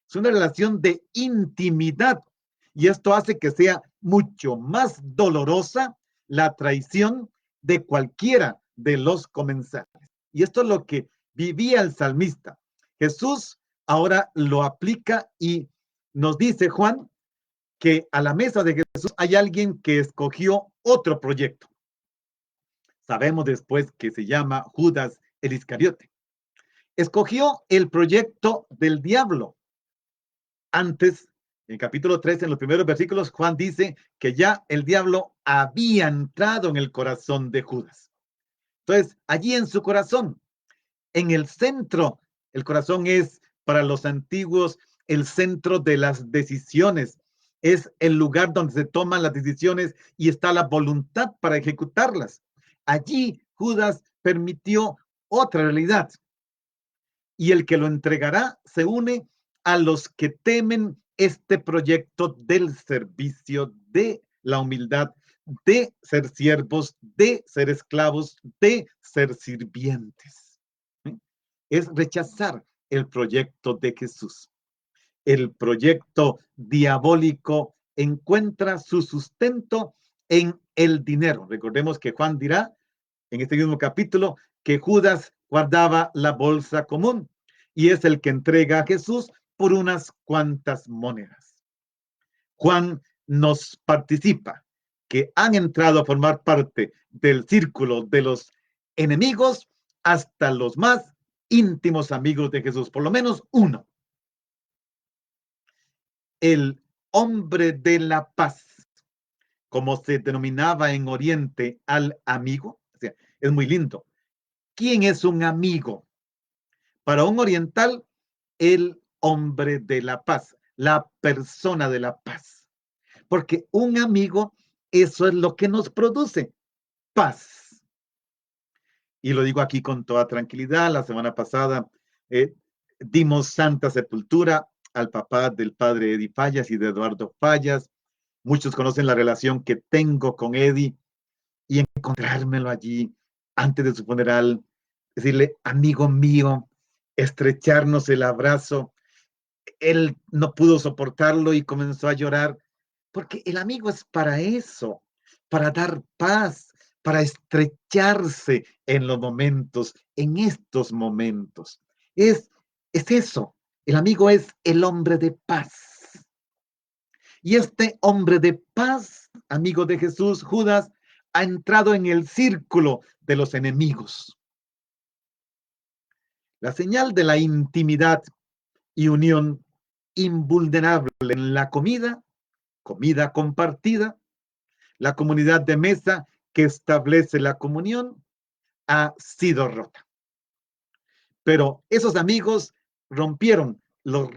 Es una relación de intimidad. Y esto hace que sea mucho más dolorosa la traición de cualquiera de los comensales. Y esto es lo que vivía el salmista. Jesús ahora lo aplica y nos dice Juan que a la mesa de Jesús hay alguien que escogió otro proyecto. Sabemos después que se llama Judas el Iscariote. Escogió el proyecto del diablo. Antes, en capítulo 3, en los primeros versículos, Juan dice que ya el diablo había entrado en el corazón de Judas. Entonces, allí en su corazón, en el centro, el corazón es para los antiguos el centro de las decisiones. Es el lugar donde se toman las decisiones y está la voluntad para ejecutarlas. Allí Judas permitió otra realidad. Y el que lo entregará se une a los que temen este proyecto del servicio, de la humildad, de ser siervos, de ser esclavos, de ser sirvientes. Es rechazar el proyecto de Jesús. El proyecto diabólico encuentra su sustento en el dinero. Recordemos que Juan dirá en este mismo capítulo que Judas guardaba la bolsa común y es el que entrega a Jesús por unas cuantas monedas. Juan nos participa que han entrado a formar parte del círculo de los enemigos hasta los más íntimos amigos de Jesús, por lo menos uno. El hombre de la paz, como se denominaba en Oriente al amigo, o sea, es muy lindo. ¿Quién es un amigo? Para un oriental, el hombre de la paz, la persona de la paz. Porque un amigo, eso es lo que nos produce, paz. Y lo digo aquí con toda tranquilidad. La semana pasada dimos santa sepultura al papá del padre Eddie Fallas y de Eduardo Fallas. Muchos conocen la relación que tengo con Eddie y encontrármelo allí antes de su funeral, decirle, amigo mío, estrecharnos el abrazo. Él no pudo soportarlo y comenzó a llorar, porque el amigo es para eso, para dar paz, para estrecharse en los momentos, en estos momentos. Es eso, el amigo es el hombre de paz. Y este hombre de paz, amigo de Jesús, Judas, ha entrado en el círculo de los enemigos. La señal de la intimidad y unión invulnerable en la comida, comida compartida, la comunidad de mesa que establece la comunión, ha sido rota. Pero esos amigos rompieron los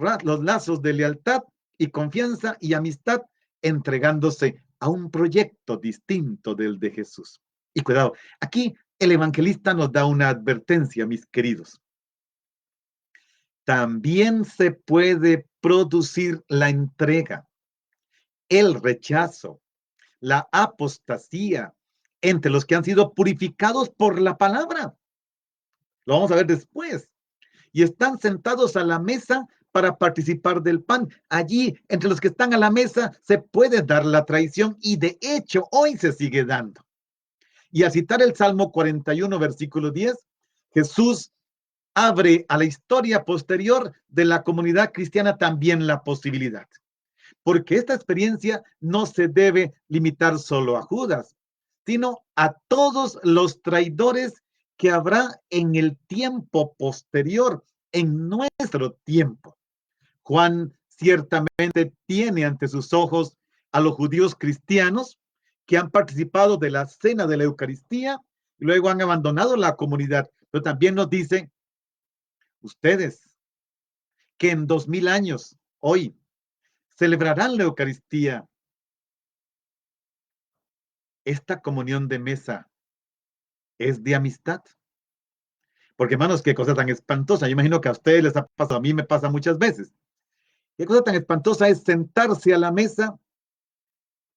lazos de lealtad y confianza y amistad, entregándose a un proyecto distinto del de Jesús. Y cuidado, aquí el evangelista nos da una advertencia, mis queridos. También se puede producir la entrega, el rechazo, la apostasía entre los que han sido purificados por la palabra. Lo vamos a ver después. Y están sentados a la mesa para participar del pan. Allí, entre los que están a la mesa, se puede dar la traición y de hecho hoy se sigue dando. Y a citar el Salmo 41, versículo 10, Jesús abre a la historia posterior de la comunidad cristiana también la posibilidad. Porque esta experiencia no se debe limitar solo a Judas, sino a todos los traidores que habrá en el tiempo posterior, en nuestro tiempo. Juan ciertamente tiene ante sus ojos a los judíos cristianos que han participado de la cena de la Eucaristía y luego han abandonado la comunidad, pero también nos dice, ustedes que en 2000 años, hoy, celebrarán la Eucaristía. Esta comunión de mesa es de amistad. Porque, hermanos, qué cosa tan espantosa. Yo imagino que a ustedes les ha pasado, a mí me pasa muchas veces. Qué cosa tan espantosa es sentarse a la mesa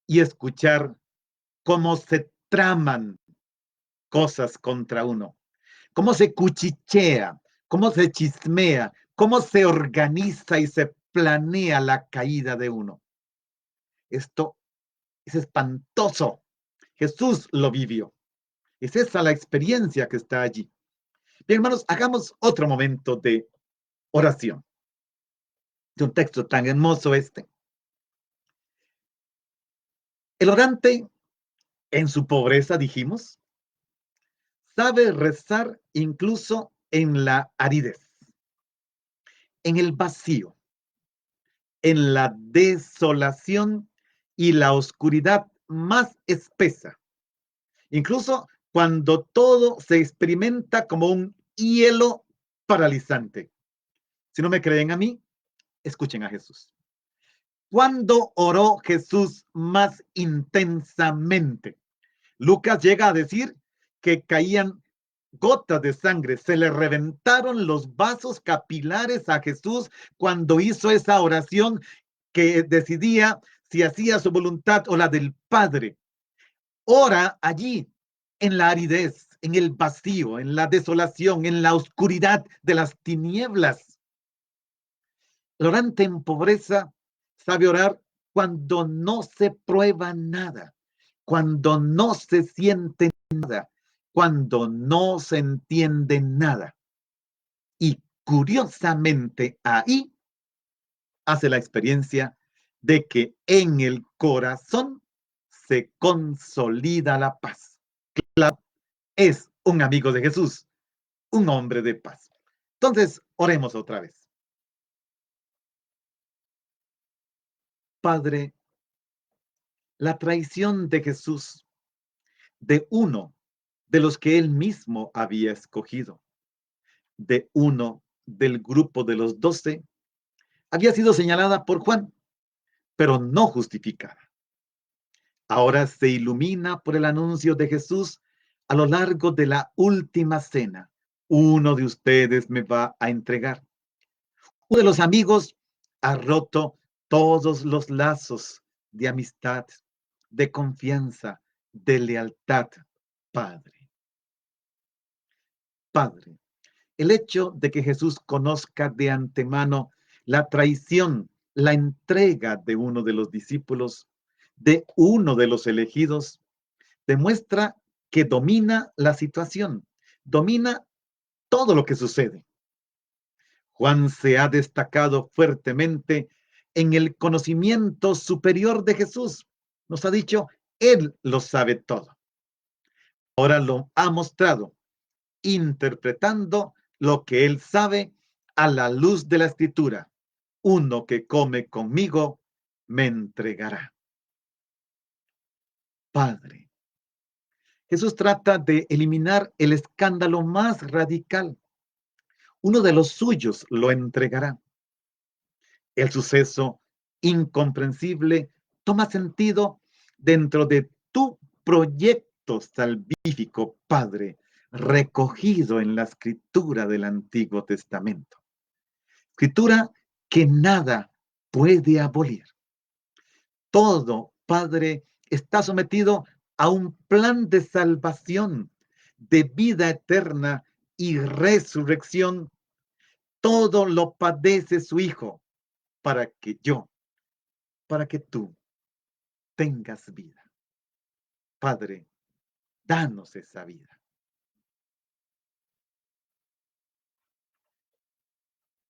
y escuchar cómo se traman cosas contra uno, cómo se cuchichea, cómo se chismea, cómo se organiza y se planea la caída de uno. Esto es espantoso. Jesús lo vivió. Es esa la experiencia que está allí. Bien, hermanos, hagamos otro momento de oración. De un texto tan hermoso este. El orante, en su pobreza, dijimos, sabe rezar incluso en la aridez, en el vacío, en la desolación y la oscuridad más espesa. Incluso cuando todo se experimenta como un hielo paralizante. Si no me creen a mí, escuchen a Jesús. ¿Cuándo oró Jesús más intensamente? Lucas llega a decir que caían gotas de sangre, se le reventaron los vasos capilares a Jesús cuando hizo esa oración que decidía si hacía su voluntad o la del Padre. Ora allí, en la aridez, en el vacío, en la desolación, en la oscuridad de las tinieblas. El orante en pobreza sabe orar cuando no se prueba nada, cuando no se siente nada, cuando no se entiende nada. Y curiosamente ahí hace la experiencia de que en el corazón se consolida la paz. Claro, es un amigo de Jesús, un hombre de paz. Entonces, oremos otra vez. Padre, la traición de Jesús, de uno de los que él mismo había escogido, de uno del grupo de los 12, había sido señalada por Juan, pero no justificada. Ahora se ilumina por el anuncio de Jesús a lo largo de la última cena. Uno de ustedes me va a entregar. Uno de los amigos ha roto todos los lazos de amistad, de confianza, de lealtad. Padre, Padre, el hecho de que Jesús conozca de antemano la traición, la entrega de uno de los discípulos, de uno de los elegidos, demuestra que domina la situación, domina todo lo que sucede. Juan se ha destacado fuertemente en el conocimiento superior de Jesús. Nos ha dicho, Él lo sabe todo. Ahora lo ha mostrado, interpretando lo que Él sabe a la luz de la Escritura. Uno que come conmigo me entregará. Padre, Jesús trata de eliminar el escándalo más radical. Uno de los suyos lo entregará. El suceso incomprensible toma sentido dentro de tu proyecto salvífico, Padre, recogido en la escritura del Antiguo Testamento. Escritura que nada puede abolir. Todo, Padre, está sometido a un plan de salvación, de vida eterna y resurrección. Todo lo padece su Hijo para que tú tengas vida. Padre, danos esa vida.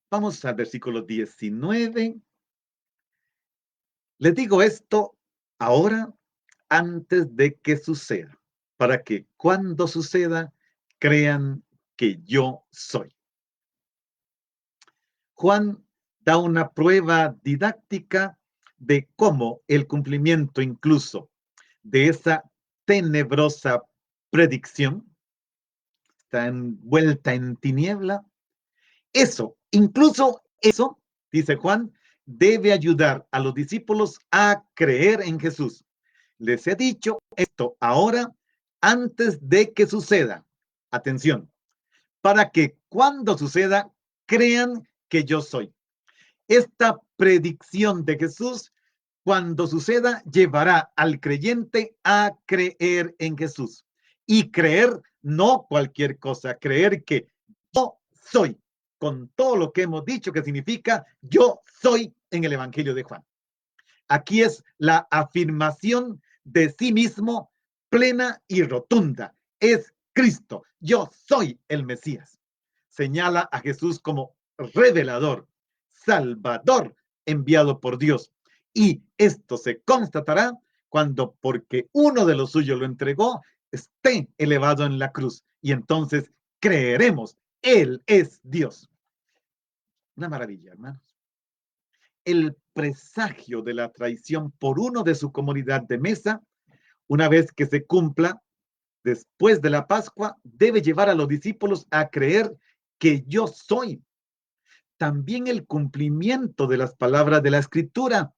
Vamos al versículo 19. Les digo esto ahora antes de que suceda, para que cuando suceda crean que yo soy. Juan da una prueba didáctica de cómo el cumplimiento incluso de esa tenebrosa predicción está envuelta en tiniebla. Eso, incluso eso, dice Juan, debe ayudar a los discípulos a creer en Jesús. Les he dicho esto ahora antes de que suceda. Atención, para que cuando suceda crean que yo soy. Esta predicción de Jesús, cuando suceda, llevará al creyente a creer en Jesús. Y creer no cualquier cosa, creer que yo soy, con todo lo que hemos dicho que significa yo soy en el Evangelio de Juan. Aquí es la afirmación de sí mismo plena y rotunda. Es Cristo, yo soy el Mesías. Señala a Jesús como revelador, salvador, enviado por Dios. Y esto se constatará cuando, porque uno de los suyos lo entregó, esté elevado en la cruz. Y entonces creeremos, Él es Dios. Una maravilla, hermanos. El presagio de la traición por uno de su comunidad de mesa, una vez que se cumpla después de la Pascua, debe llevar a los discípulos a creer que yo soy. También el cumplimiento de las palabras de la Escritura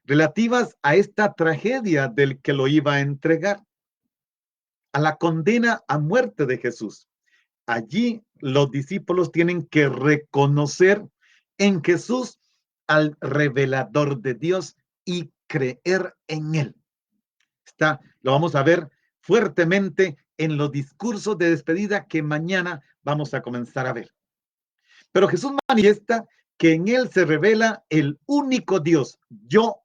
relativas a esta tragedia del que lo iba a entregar, a la condena a muerte de Jesús. Allí los discípulos tienen que reconocer en Jesús al revelador de Dios y creer en él. Lo vamos a ver fuertemente en los discursos de despedida que mañana vamos a comenzar a ver. Pero Jesús manifiesta que en él se revela el único Dios, yo,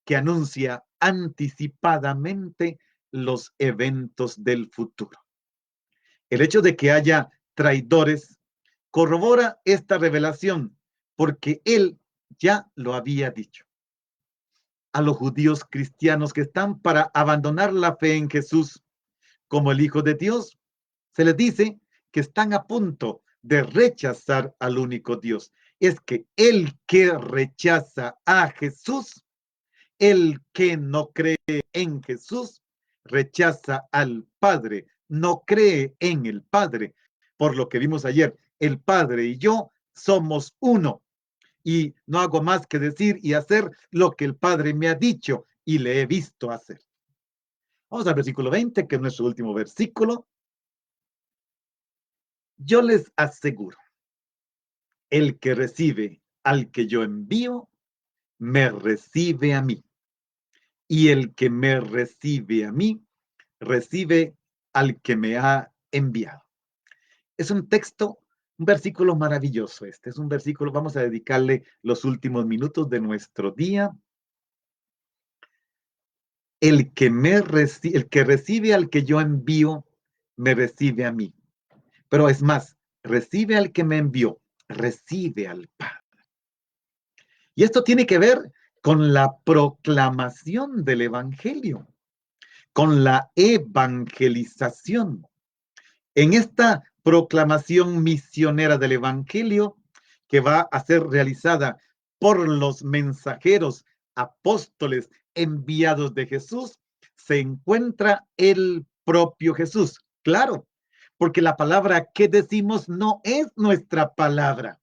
que anuncia anticipadamente los eventos del futuro. El hecho de que haya traidores corrobora esta revelación porque él ya lo había dicho. A los judíos cristianos que están para abandonar la fe en Jesús como el Hijo de Dios, se les dice que están a punto de rechazar al único Dios. Es que el que rechaza a Jesús, el que no cree en Jesús, rechaza al Padre, no cree en el Padre. Por lo que vimos ayer, el Padre y yo somos uno. Y no hago más que decir y hacer lo que el Padre me ha dicho y le he visto hacer. Vamos al versículo 20, que es nuestro último versículo. Yo les aseguro, el que recibe al que yo envío, me recibe a mí. Y el que me recibe a mí, recibe al que me ha enviado. Es un texto, un versículo maravilloso este. Es un versículo, vamos a dedicarle los últimos minutos de nuestro día. El que recibe al que yo envío, me recibe a mí. Pero es más, recibe al que me envió, recibe al Padre. Y esto tiene que ver con la proclamación del Evangelio, con la evangelización. En esta proclamación misionera del Evangelio, que va a ser realizada por los mensajeros, apóstoles enviados de Jesús, se encuentra el propio Jesús. Claro, porque la palabra que decimos no es nuestra palabra.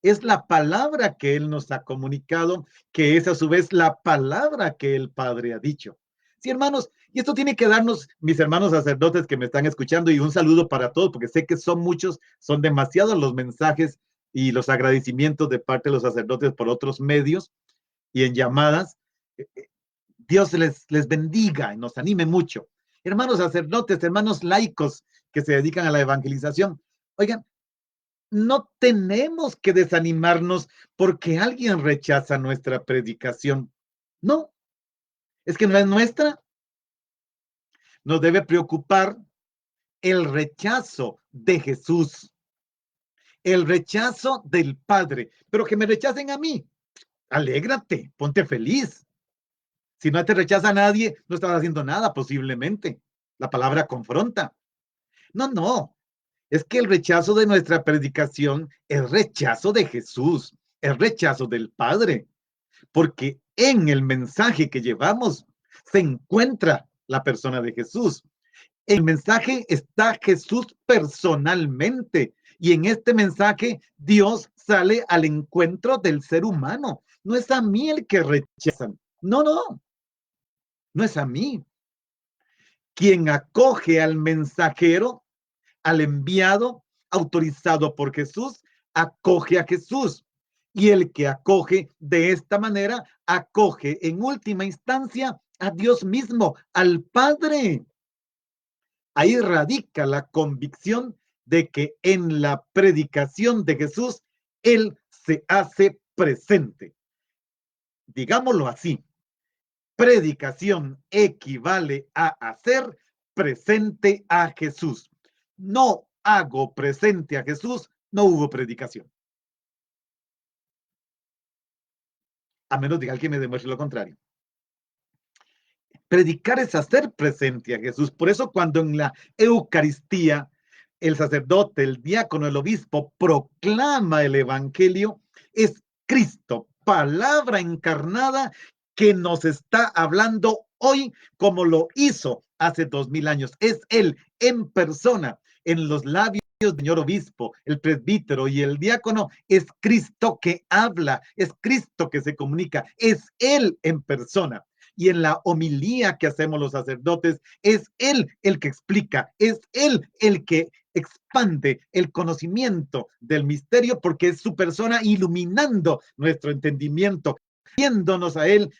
Es la palabra que Él nos ha comunicado, que es a su vez la palabra que el Padre ha dicho. Sí, hermanos, y esto tiene que darnos, mis hermanos sacerdotes que me están escuchando, y un saludo para todos, porque sé que son muchos, son demasiados los mensajes y los agradecimientos de parte de los sacerdotes por otros medios y en llamadas. Dios les bendiga y nos anime mucho. Hermanos sacerdotes, hermanos laicos que se dedican a la evangelización, oigan, no tenemos que desanimarnos porque alguien rechaza nuestra predicación. No, es que no es nuestra. Nos debe preocupar el rechazo de Jesús, el rechazo del Padre, pero que me rechacen a mí. Alégrate, ponte feliz. Si no te rechaza nadie, no estás haciendo nada posiblemente. La palabra confronta. No, no. Es que el rechazo de nuestra predicación es rechazo de Jesús, es rechazo del Padre, porque en el mensaje que llevamos se encuentra la persona de Jesús. En el mensaje está Jesús personalmente, y en este mensaje Dios sale al encuentro del ser humano. No es a mí el que rechazan. No, no, no es a mí. Quien acoge al mensajero, al enviado, autorizado por Jesús, acoge a Jesús. Y el que acoge de esta manera, acoge en última instancia a Dios mismo, al Padre. Ahí radica la convicción de que en la predicación de Jesús, Él se hace presente. Digámoslo así, predicación equivale a hacer presente a Jesús. No hago presente a Jesús, no hubo predicación. A menos de que alguien me demuestre lo contrario. Predicar es hacer presente a Jesús. Por eso cuando en la Eucaristía el sacerdote, el diácono, el obispo proclama el Evangelio, es Cristo, palabra encarnada que nos está hablando hoy como lo hizo hace 2000 años. Es Él en persona, en los labios del señor obispo, el presbítero y el diácono. Es Cristo que habla, es Cristo que se comunica, es Él en persona. Y en la homilía que hacemos los sacerdotes, es Él el que explica, es Él el que expande el conocimiento del misterio, porque es su persona iluminando nuestro entendimiento, viéndonos a Él,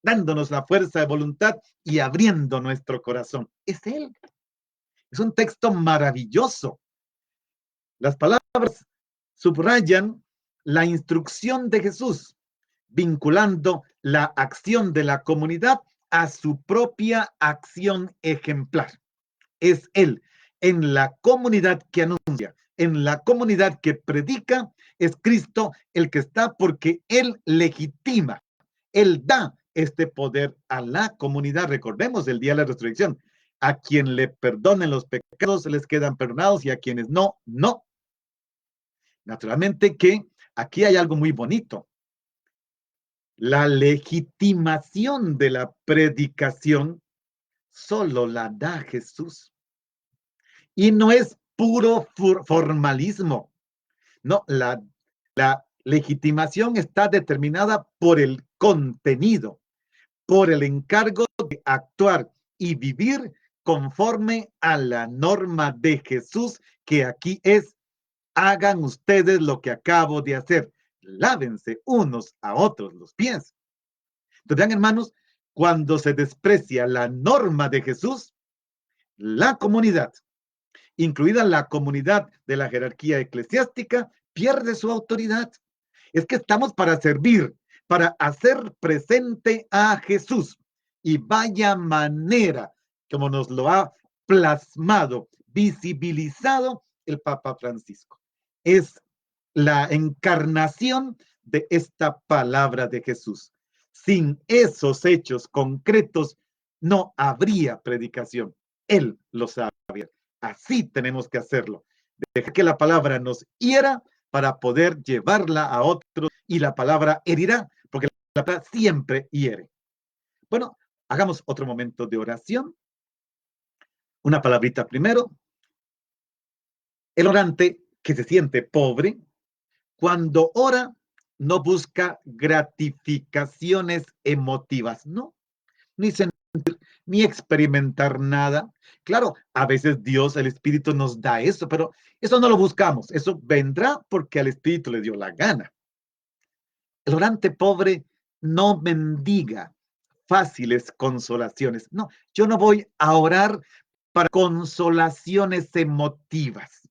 dándonos la fuerza de voluntad y abriendo nuestro corazón. Es Él. Es un texto maravilloso. Las palabras subrayan la instrucción de Jesús, vinculando la acción de la comunidad a su propia acción ejemplar. Es Él en la comunidad que anuncia, en la comunidad que predica, es Cristo el que está porque Él legitima, Él da este poder a la comunidad. Recordemos el día de la resurrección. A quien le perdonen los pecados se les quedan perdonados y a quienes no, no. Naturalmente que aquí hay algo muy bonito. La legitimación de la predicación solo la da Jesús. Y no es puro formalismo. No, la legitimación está determinada por el contenido, por el encargo de actuar y vivir conforme a la norma de Jesús, que aquí es: hagan ustedes lo que acabo de hacer, lávense unos a otros los pies. Entonces, vean, hermanos, cuando se desprecia la norma de Jesús, la comunidad, incluida la comunidad de la jerarquía eclesiástica, pierde su autoridad. Es que estamos para servir, para hacer presente a Jesús. Y vaya manera como nos lo ha plasmado, visibilizado el Papa Francisco. Es la encarnación de esta palabra de Jesús. Sin esos hechos concretos no habría predicación. Él lo sabe. Así tenemos que hacerlo. Dejar que la palabra nos hiera para poder llevarla a otros, y la palabra herirá, porque la palabra siempre hiere. Bueno, hagamos otro momento de oración. Una palabrita primero. El orante que se siente pobre, cuando ora, no busca gratificaciones emotivas, no, ni sentir, ni experimentar nada. Claro, a veces Dios, el Espíritu, nos da eso, pero eso no lo buscamos. Eso vendrá porque al Espíritu le dio la gana. El orante pobre no mendiga fáciles consolaciones. No, yo no voy a orar para consolaciones emotivas.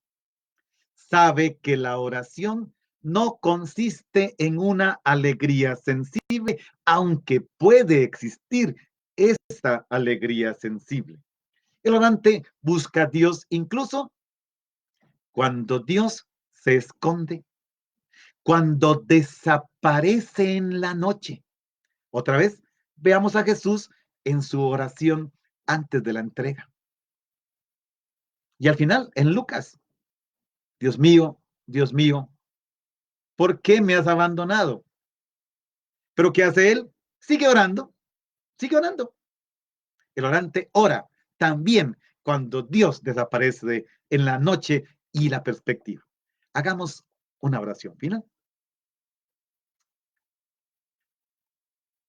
Sabe que la oración no consiste en una alegría sensible, aunque puede existir esta alegría sensible. El orante busca a Dios incluso cuando Dios se esconde, cuando desaparece en la noche. Otra vez, veamos a Jesús en su oración antes de la entrega. Y al final, en Lucas: Dios mío, ¿por qué me has abandonado? ¿Pero qué hace él? Sigue orando, sigue orando. El orante ora también cuando Dios desaparece en la noche y la perspectiva. Hagamos una oración final.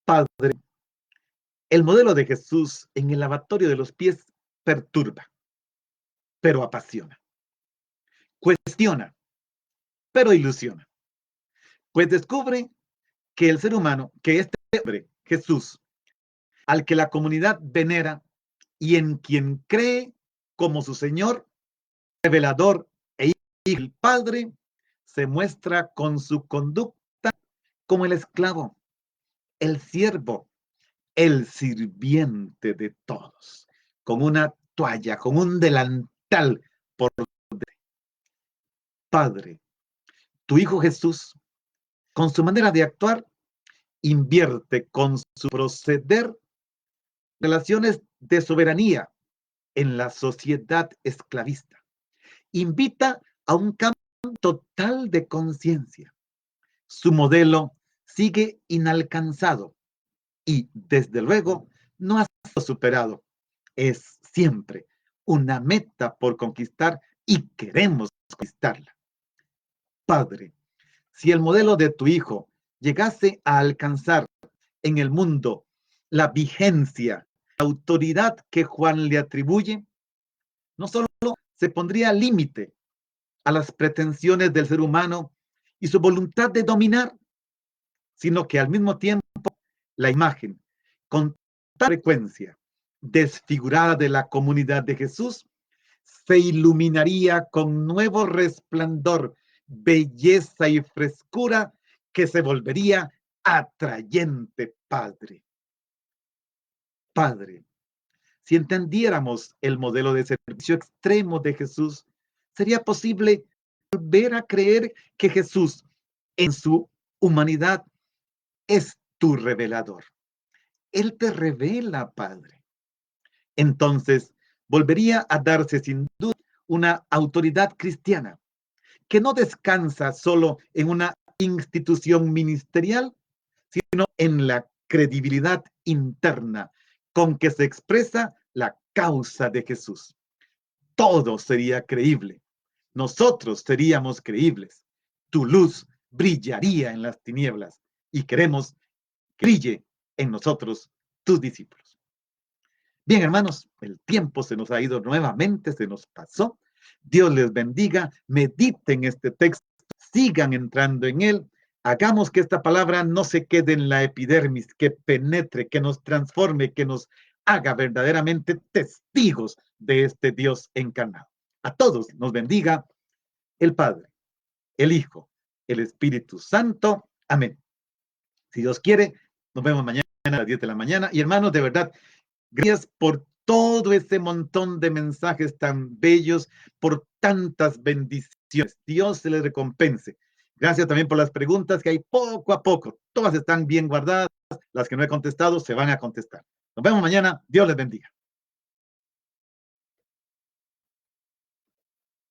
Padre, el modelo de Jesús en el lavatorio de los pies perturba, pero apasiona. Cuestiona, pero ilusiona. Pues descubre que el ser humano, que este hombre, Jesús, al que la comunidad venera y en quien cree como su Señor, revelador e hijo del Padre, se muestra con su conducta como el esclavo, el siervo, el sirviente de todos, con una toalla, con un delantal por Padre. Tu Hijo Jesús, con su manera de actuar, invierte con su proceder relaciones de soberanía en la sociedad esclavista. Invita a un cambio total de conciencia. Su modelo sigue inalcanzado y, desde luego, no ha sido superado. Es siempre una meta por conquistar y queremos conquistarla. Padre, si el modelo de tu Hijo llegase a alcanzar en el mundo la vigencia, la autoridad que Juan le atribuye, no solo se pondría límite a las pretensiones del ser humano y su voluntad de dominar, sino que al mismo tiempo la imagen, con tal frecuencia desfigurada de la comunidad de Jesús, se iluminaría con nuevo resplandor, belleza y frescura que se volvería atrayente, Padre. Padre, si entendiéramos el modelo de servicio extremo de Jesús, sería posible volver a creer que Jesús, en su humanidad, es tu revelador. Él te revela, Padre. Entonces, volvería a darse sin duda una autoridad cristiana que no descansa solo en una institución ministerial, sino en la credibilidad interna con que se expresa la causa de Jesús. Todo sería creíble. Nosotros seríamos creíbles. Tu luz brillaría en las tinieblas y queremos que brille en nosotros, tus discípulos. Bien, hermanos, el tiempo se nos ha ido nuevamente, se nos pasó. Dios les bendiga, mediten este texto, sigan entrando en él. Hagamos que esta palabra no se quede en la epidermis, que penetre, que nos transforme, que nos haga verdaderamente testigos de este Dios encarnado. A todos nos bendiga el Padre, el Hijo, el Espíritu Santo. Amén. Si Dios quiere, nos vemos mañana a las 10 de la mañana. Y hermanos, de verdad, gracias por todo ese montón de mensajes tan bellos, por tantas bendiciones. Dios se les recompense. Gracias también por las preguntas que hay poco a poco. Todas están bien guardadas. Las que no he contestado se van a contestar. Nos vemos mañana. Dios les bendiga.